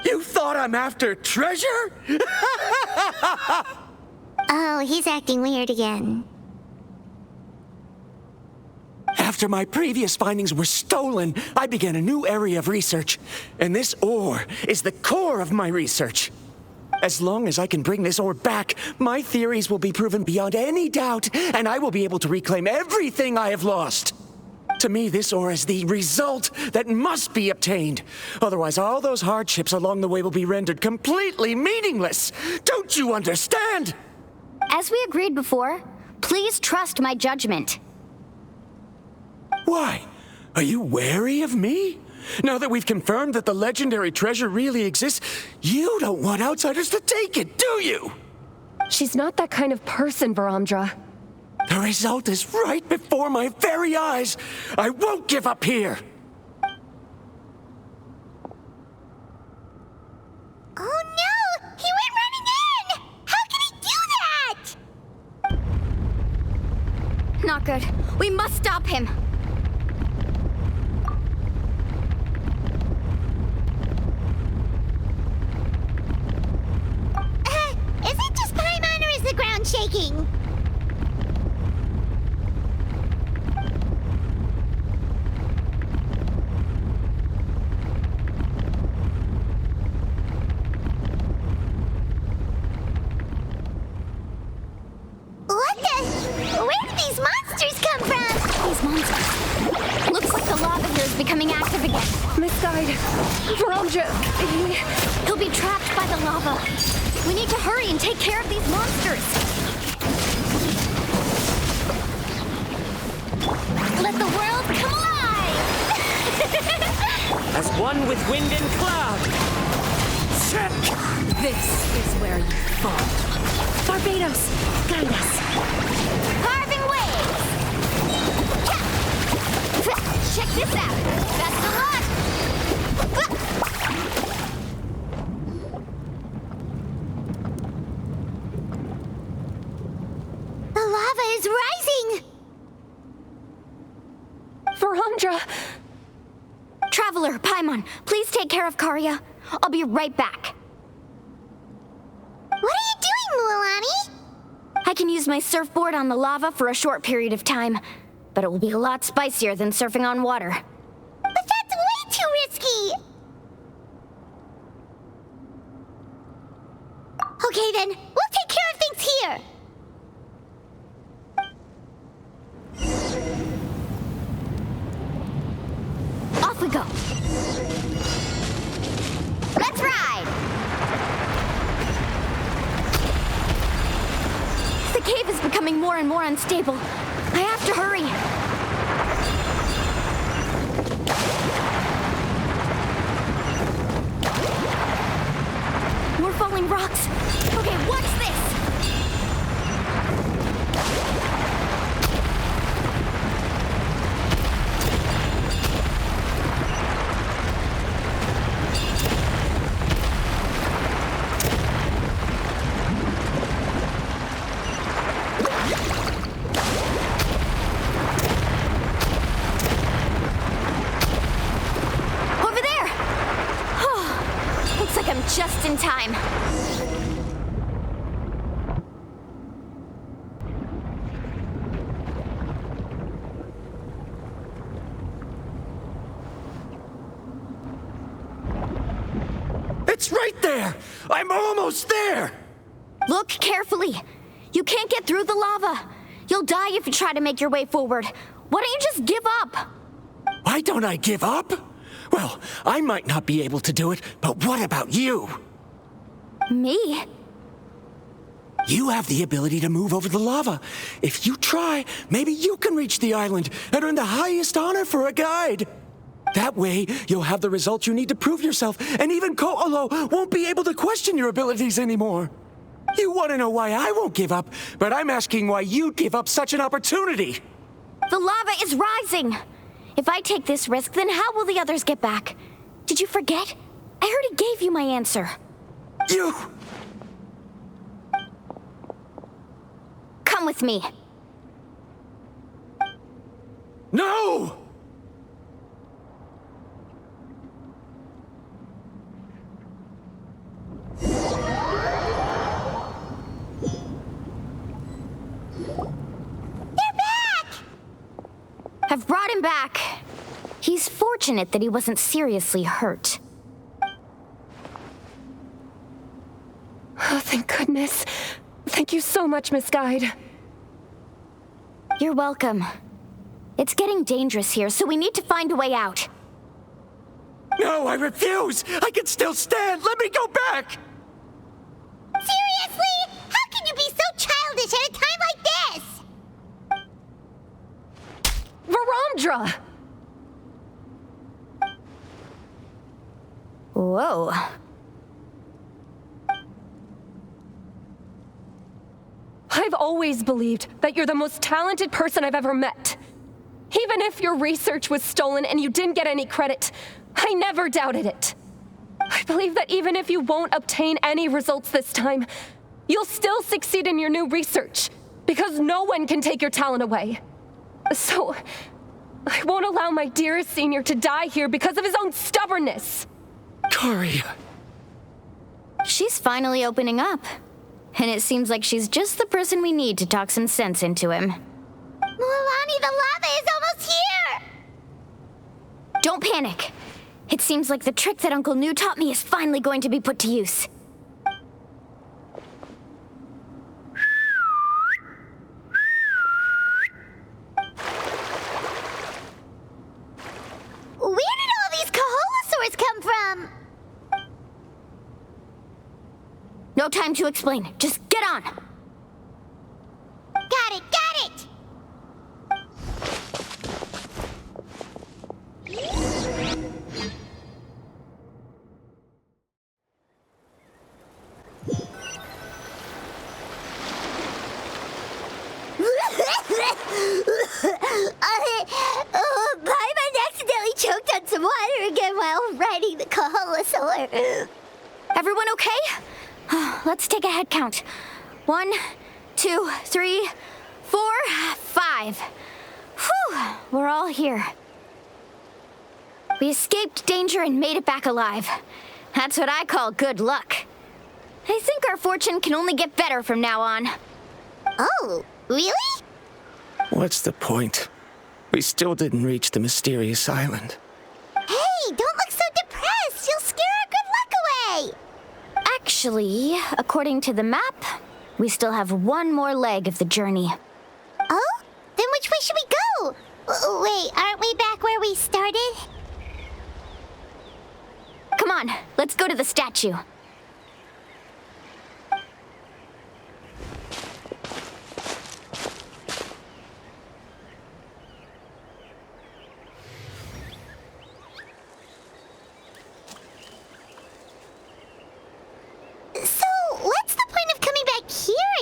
You thought I'm after treasure? Oh, he's acting weird again. After my previous findings were stolen, I began a new area of research. And this ore is the core of my research. As long as I can bring this ore back, my theories will be proven beyond any doubt, and I will be able to reclaim everything I have lost. To me, this ore is the result that must be obtained. Otherwise, all those hardships along the way will be rendered completely meaningless. Don't you understand? As we agreed before, please trust my judgment. Why? Are you wary of me? Now that we've confirmed that the legendary treasure really exists, you don't want outsiders to take it, do you? She's not that kind of person, Viramdra. The result is right before my very eyes. I won't give up here. Oh no! He went running in! How can he do that? Not good. We must stop him. Is it just Paimon or is the ground shaking? What the? Where did these monsters come from? These monsters. Looks like the lava here is becoming active again. Misguide. Viramdra, He'll be trapped by the lava. We need to hurry and take care of these monsters. Let the world come alive! As one with wind and cloud. Check! This is where you fall. Barbados, guide us. Carving waves! Check this out. Best of luck! The lava is rising! Viramdra! Traveler, Paimon, please take care of Karya. I'll be right back. What are you doing, Mualani? I can use my surfboard on the lava for a short period of time, but it will be a lot spicier than surfing on water. But that's way too risky! Okay then, we'll take care of things here! Off we go. Let's ride! The cave is becoming more and more unstable. I have to hurry. More falling rocks. Okay, watch this! Over there! Oh, looks like I'm just in time. It's right there! I'm almost there! Look carefully. You can't get through the lava. You'll die if you try to make your way forward. Why don't you just give up? Why don't I give up? Well, I might not be able to do it, but what about you? Me? You have the ability to move over the lava. If you try, maybe you can reach the island and earn the highest honor for a guide. That way, you'll have the results you need to prove yourself, and even Ko'olo won't be able to question your abilities anymore. You want to know why I won't give up, but I'm asking why you'd give up such an opportunity. The lava is rising. If I take this risk, then how will the others get back? Did you forget? I already gave you my answer. You... Come with me. No! I've brought him back. He's fortunate that he wasn't seriously hurt. Oh, thank goodness. Thank you so much, Miss Guide. You're welcome. It's getting dangerous here, so we need to find a way out. No, I refuse! I can still stand! Let me go back! Seriously? How can you be so childish at a time like this? Viramdra! Whoa. I've always believed that you're the most talented person I've ever met. Even if your research was stolen and you didn't get any credit, I never doubted it. I believe that even if you won't obtain any results this time, you'll still succeed in your new research, because no one can take your talent away. So, I won't allow my dearest senior to die here because of his own stubbornness. Kari. She's finally opening up. And it seems like she's just the person we need to talk some sense into him. Mualani, the lava is almost here! Don't panic. It seems like the trick that Uncle New taught me is finally going to be put to use. Where did all these Kaholosaurs come from? No time to explain. Just get on. Got it, got it! Paimon accidentally choked on some water again while riding the Kaholosaur. Everyone okay? Let's take a head count. 1, 2, 3, 4, 5. Whew, we're all here. We escaped danger and made it back alive. That's what I call good luck. I think our fortune can only get better from now on. Oh, really? What's the point? We still didn't reach the mysterious island. Hey, don't look so depressed. You'll scare our good luck away. Actually, according to the map, we still have one more leg of the journey. Oh? Then which way should we go? Wait, aren't we back where we started? Come on, let's go to the statue.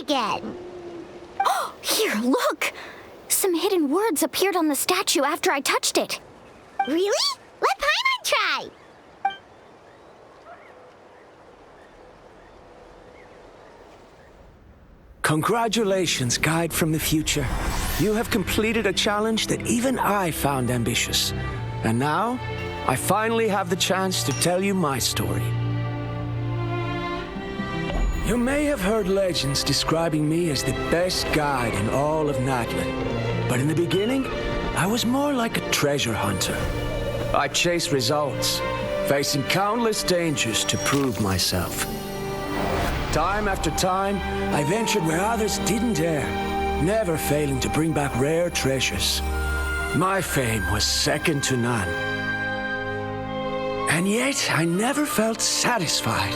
Again. Oh, here, look! Some hidden words appeared on the statue after I touched it. Really? Let Paimon try! Congratulations, guide from the future. You have completed a challenge that even I found ambitious. And now, I finally have the chance to tell you my story. You may have heard legends describing me as the best guide in all of Natlan. But in the beginning, I was more like a treasure hunter. I chased results, facing countless dangers to prove myself. Time after time, I ventured where others didn't dare, never failing to bring back rare treasures. My fame was second to none. And yet, I never felt satisfied.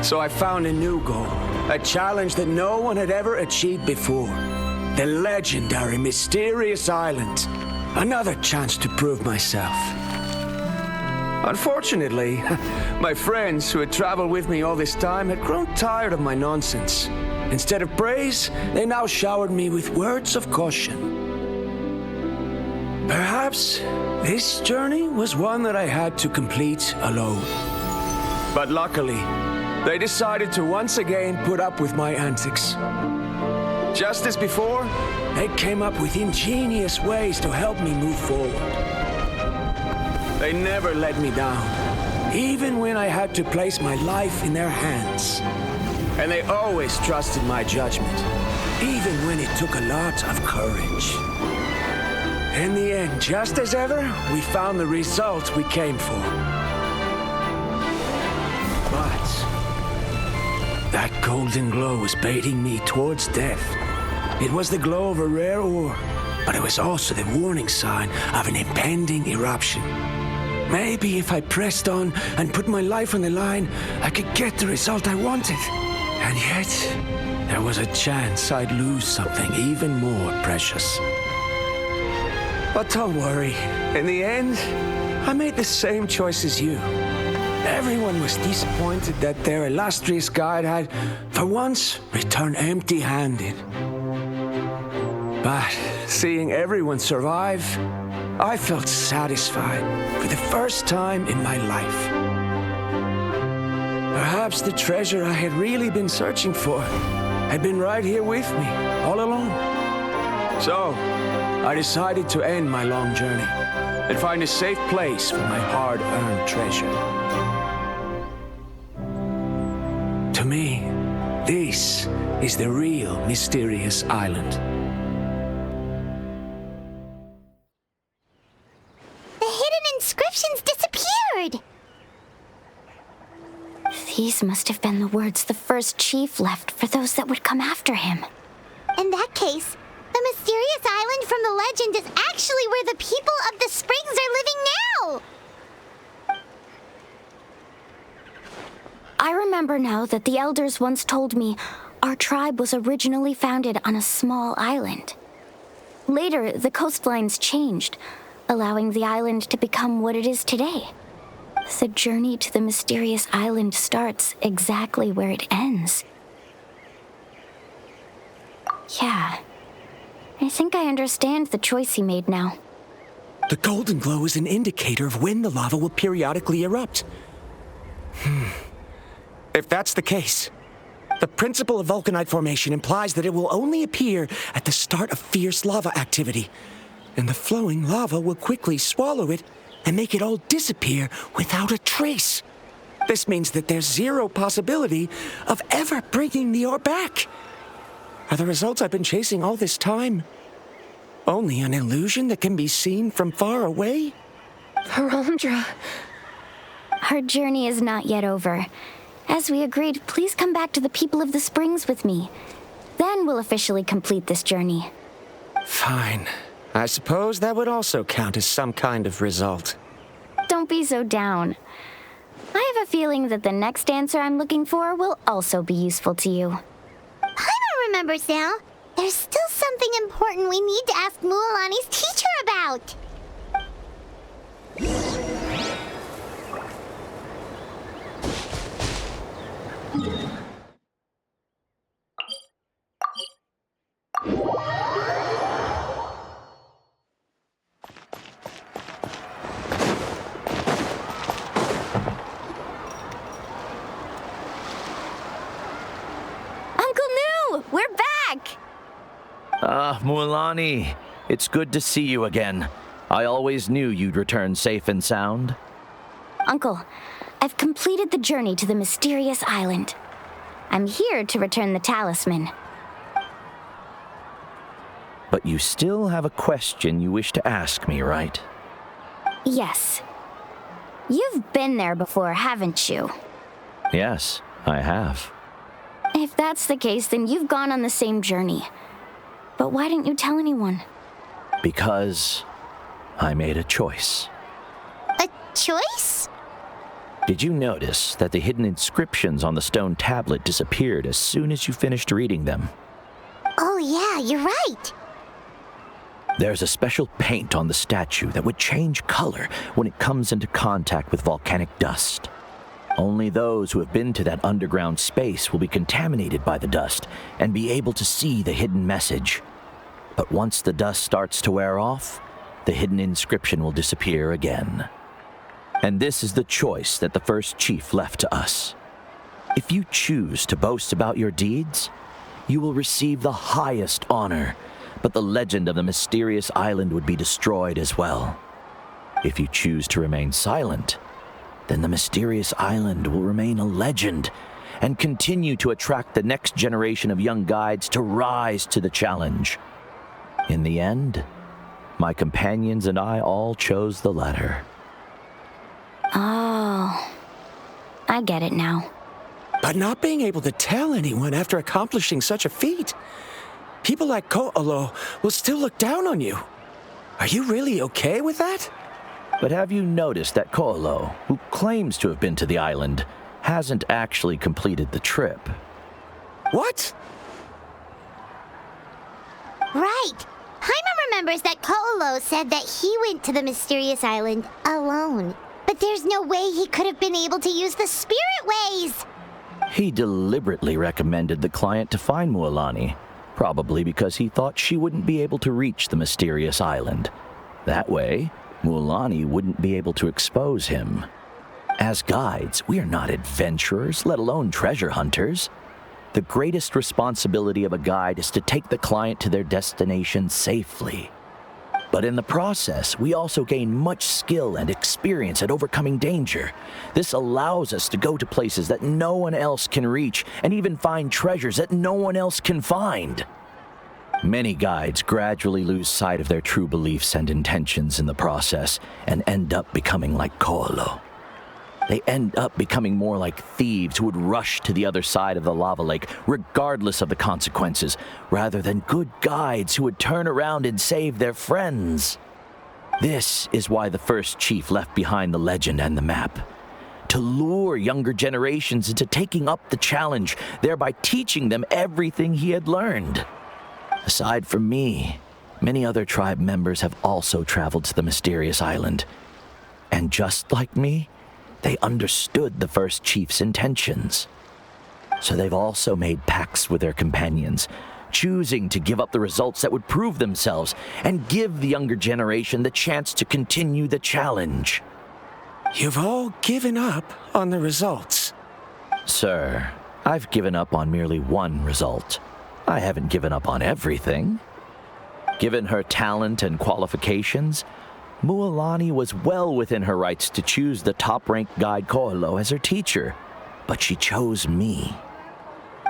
So I found a new goal, a challenge that no one had ever achieved before. The legendary Mysterious Island. Another chance to prove myself. Unfortunately, my friends who had traveled with me all this time had grown tired of my nonsense. Instead of praise, they now showered me with words of caution. Perhaps this journey was one that I had to complete alone. But luckily, they decided to once again put up with my antics. Just as before, they came up with ingenious ways to help me move forward. They never let me down, even when I had to place my life in their hands. And they always trusted my judgment, even when it took a lot of courage. In the end, just as ever, we found the result we came for. But that golden glow was baiting me towards death. It was the glow of a rare ore, but it was also the warning sign of an impending eruption. Maybe if I pressed on and put my life on the line, I could get the result I wanted. And yet, there was a chance I'd lose something even more precious. But don't worry. In the end, I made the same choice as you. Everyone was disappointed that their illustrious guide had, for once, returned empty-handed. But seeing everyone survive, I felt satisfied for the first time in my life. Perhaps the treasure I had really been searching for had been right here with me, all along. So, I decided to end my long journey and find a safe place for my hard-earned treasure. To me, this is the real mysterious island. The hidden inscriptions disappeared! These must have been the words the first chief left for those that would come after him. In that case, the mysterious island from the legend is actually where the people of the springs are living now! I remember now that the elders once told me our tribe was originally founded on a small island. Later, the coastlines changed, allowing the island to become what it is today. The journey to the mysterious island starts exactly where it ends. Yeah. I think I understand the choice he made now. The golden glow is an indicator of when the lava will periodically erupt. If that's the case, the principle of vulcanite formation implies that it will only appear at the start of fierce lava activity, and the flowing lava will quickly swallow it and make it all disappear without a trace. This means that there's zero possibility of ever bringing the ore back. Are the results I've been chasing all this time only an illusion that can be seen from far away? Viramdra. Our journey is not yet over. As we agreed, please come back to the people of the springs with me. Then we'll officially complete this journey. Fine. I suppose that would also count as some kind of result. Don't be so down. I have a feeling that the next answer I'm looking for will also be useful to you. Paimon remembers now. There's still something important we need to ask Mualani's teacher about. We're back! Mualani, it's good to see you again. I always knew you'd return safe and sound. Uncle, I've completed the journey to the mysterious island. I'm here to return the talisman. But you still have a question you wish to ask me, right? Yes. You've been there before, haven't you? Yes, I have. If that's the case, then you've gone on the same journey. But why didn't you tell anyone? Because I made a choice. A choice? Did you notice that the hidden inscriptions on the stone tablet disappeared as soon as you finished reading them? Oh yeah, you're right. There's a special paint on the statue that would change color when it comes into contact with volcanic dust. Only those who have been to that underground space will be contaminated by the dust and be able to see the hidden message. But once the dust starts to wear off, the hidden inscription will disappear again. And this is the choice that the first chief left to us. If you choose to boast about your deeds, you will receive the highest honor, but the legend of the mysterious island would be destroyed as well. If you choose to remain silent, then the mysterious island will remain a legend and continue to attract the next generation of young guides to rise to the challenge. In the end, my companions and I all chose the latter. Oh, I get it now. But not being able to tell anyone after accomplishing such a feat, people like Ko'olo will still look down on you. Are you really okay with that? But have you noticed that Ko'olo, who claims to have been to the island, hasn't actually completed the trip? What? Right. Paimon remembers that Ko'olo said that he went to the mysterious island alone. But there's no way he could have been able to use the spirit ways! He deliberately recommended the client to find Mualani, probably because he thought she wouldn't be able to reach the mysterious island. That way, Mualani wouldn't be able to expose him. As guides, we are not adventurers, let alone treasure hunters. The greatest responsibility of a guide is to take the client to their destination safely. But in the process, we also gain much skill and experience at overcoming danger. This allows us to go to places that no one else can reach, and even find treasures that no one else can find. Many guides gradually lose sight of their true beliefs and intentions in the process, and end up becoming like Ko'olo. They end up becoming more like thieves who would rush to the other side of the lava lake, regardless of the consequences, rather than good guides who would turn around and save their friends. This is why the first chief left behind the legend and the map. To lure younger generations into taking up the challenge, thereby teaching them everything he had learned. Aside from me, many other tribe members have also traveled to the mysterious island. And just like me, they understood the first chief's intentions. So they've also made pacts with their companions, choosing to give up the results that would prove themselves and give the younger generation the chance to continue the challenge. You've all given up on the results. Sir, I've given up on merely one result. I haven't given up on everything. Given her talent and qualifications, Mualani was well within her rights to choose the top-ranked guide Ko'olo as her teacher, but she chose me.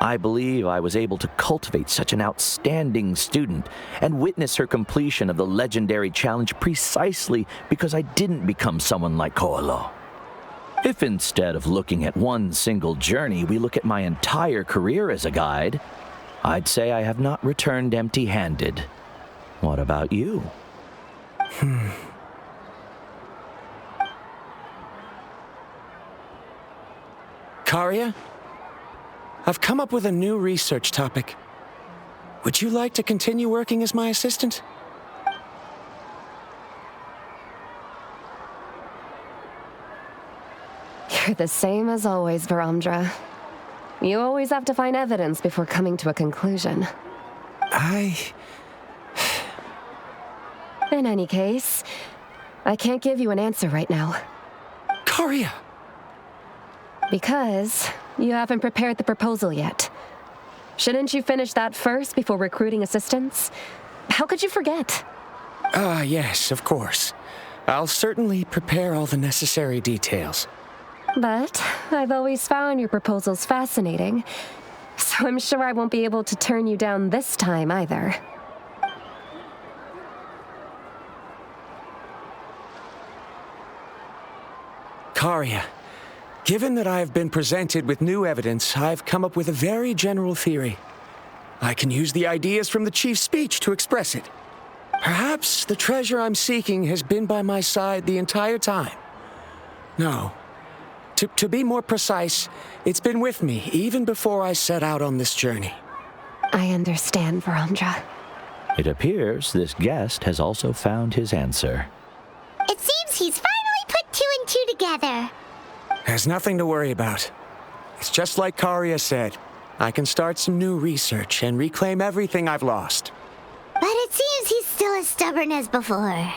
I believe I was able to cultivate such an outstanding student and witness her completion of the legendary challenge precisely because I didn't become someone like Ko'olo. If instead of looking at one single journey, we look at my entire career as a guide, I'd say I have not returned empty-handed. What about you? Karia, I've come up with a new research topic. Would you like to continue working as my assistant? You're the same as always, Viramdra. You always have to find evidence before coming to a conclusion. In any case, I can't give you an answer right now. Karia! Because you haven't prepared the proposal yet. Shouldn't you finish that first before recruiting assistants? How could you forget? Yes, of course. I'll certainly prepare all the necessary details. But I've always found your proposals fascinating, so I'm sure I won't be able to turn you down this time either. Karia, given that I have been presented with new evidence, I've come up with a very general theory. I can use the ideas from the chief's speech to express it. Perhaps the treasure I'm seeking has been by my side the entire time. No. To be more precise, it's been with me even before I set out on this journey. I understand, Viramdra. It appears this guest has also found his answer. It seems he's finally put two and two together. There's nothing to worry about. It's just like Karia said. I can start some new research and reclaim everything I've lost. But it seems he's still as stubborn as before.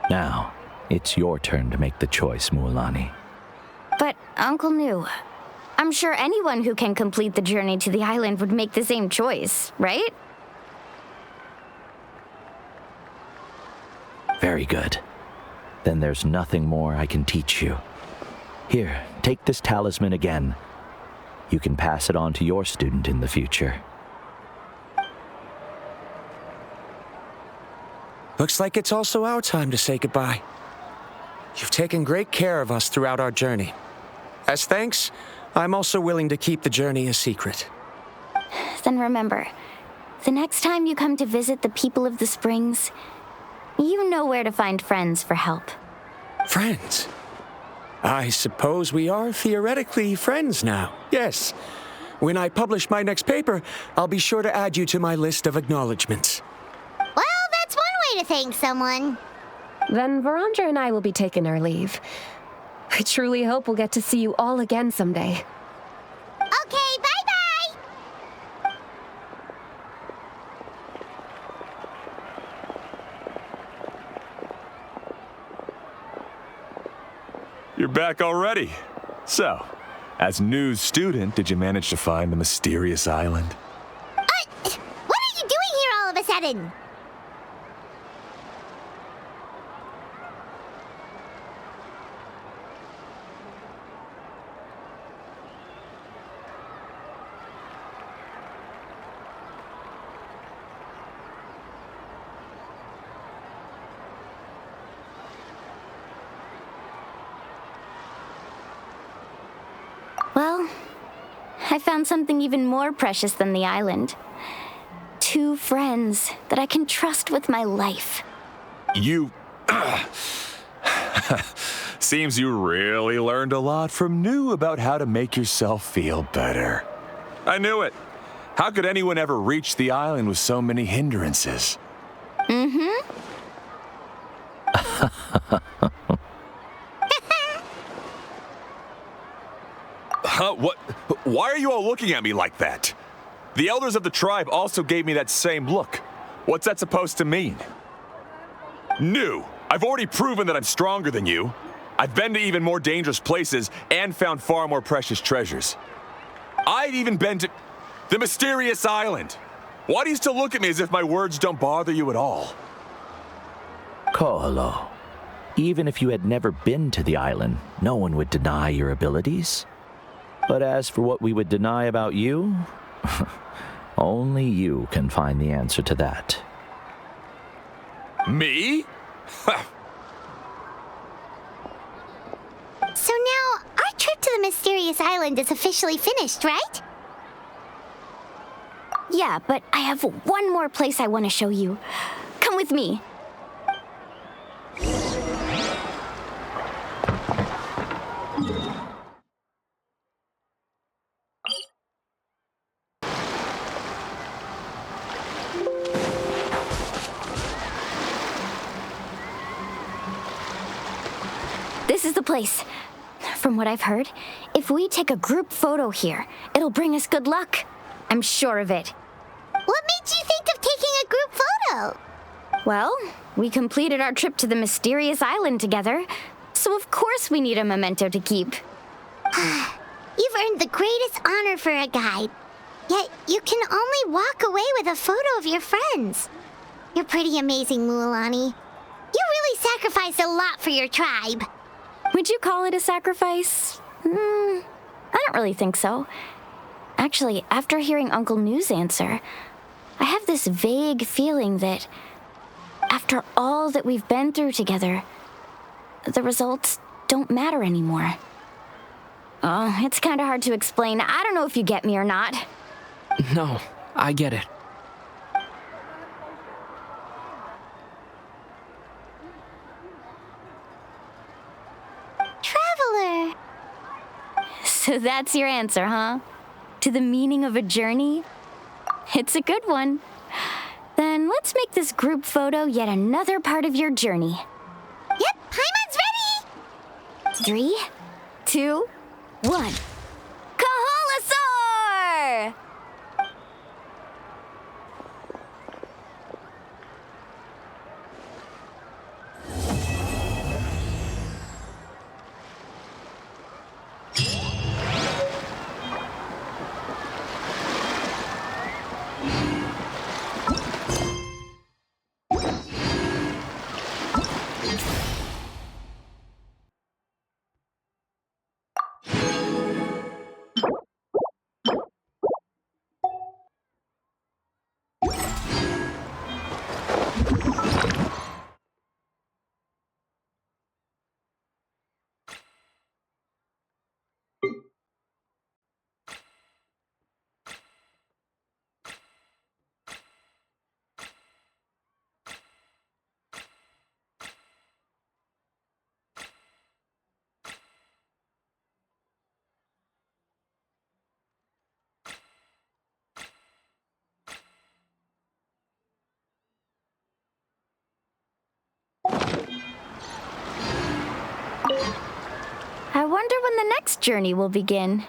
Now, it's your turn to make the choice, Mualani. But, Uncle Nu, I'm sure anyone who can complete the journey to the island would make the same choice, right? Very good. Then there's nothing more I can teach you. Here, take this talisman again. You can pass it on to your student in the future. Looks like it's also our time to say goodbye. You've taken great care of us throughout our journey. As thanks, I'm also willing to keep the journey a secret. Then remember, the next time you come to visit the people of the Springs, you know where to find friends for help. Friends? I suppose we are theoretically friends now, yes. When I publish my next paper, I'll be sure to add you to my list of acknowledgements. Well, that's one way to thank someone. Then Viramdra and I will be taking our leave. I truly hope we'll get to see you all again someday. Okay, bye-bye! You're back already. So, as news student, did you manage to find the mysterious island? What are you doing here all of a sudden? Well, I found something even more precious than the island. 2 friends that I can trust with my life. You... Seems you really learned a lot from New about how to make yourself feel better. I knew it. How could anyone ever reach the island with so many hindrances? Huh? What? Why are you all looking at me like that? The elders of the tribe also gave me that same look. What's that supposed to mean? New, I've already proven that I'm stronger than you. I've been to even more dangerous places and found far more precious treasures. I've even been to the mysterious island. Why do you still look at me as if my words don't bother you at all? Ko'olo, even if you had never been to the island, no one would deny your abilities. But as for what we would deny about you, only you can find the answer to that. Me? So now, our trip to the mysterious island is officially finished, right? Yeah, but I have one more place I want to show you. Come with me. This is the place. From what I've heard, if we take a group photo here, it'll bring us good luck. I'm sure of it. What made you think of taking a group photo? Well, we completed our trip to the mysterious island together, so of course we need a memento to keep. You've earned the greatest honor for a guide. Yet you can only walk away with a photo of your friends. You're pretty amazing, Mualani. You really sacrificed a lot for your tribe. Would you call it a sacrifice? I don't really think so. Actually, after hearing Uncle Nu's answer, I have this vague feeling that after all that we've been through together, the results don't matter anymore. Oh, it's kind of hard to explain. I don't know if you get me or not. No, I get it. Traveler. So that's your answer, huh? To the meaning of a journey? It's a good one. Then let's make this group photo yet another part of your journey. Yep, Paimon's ready! 3, 2, 1. Kaholasaur! I wonder when the next journey will begin.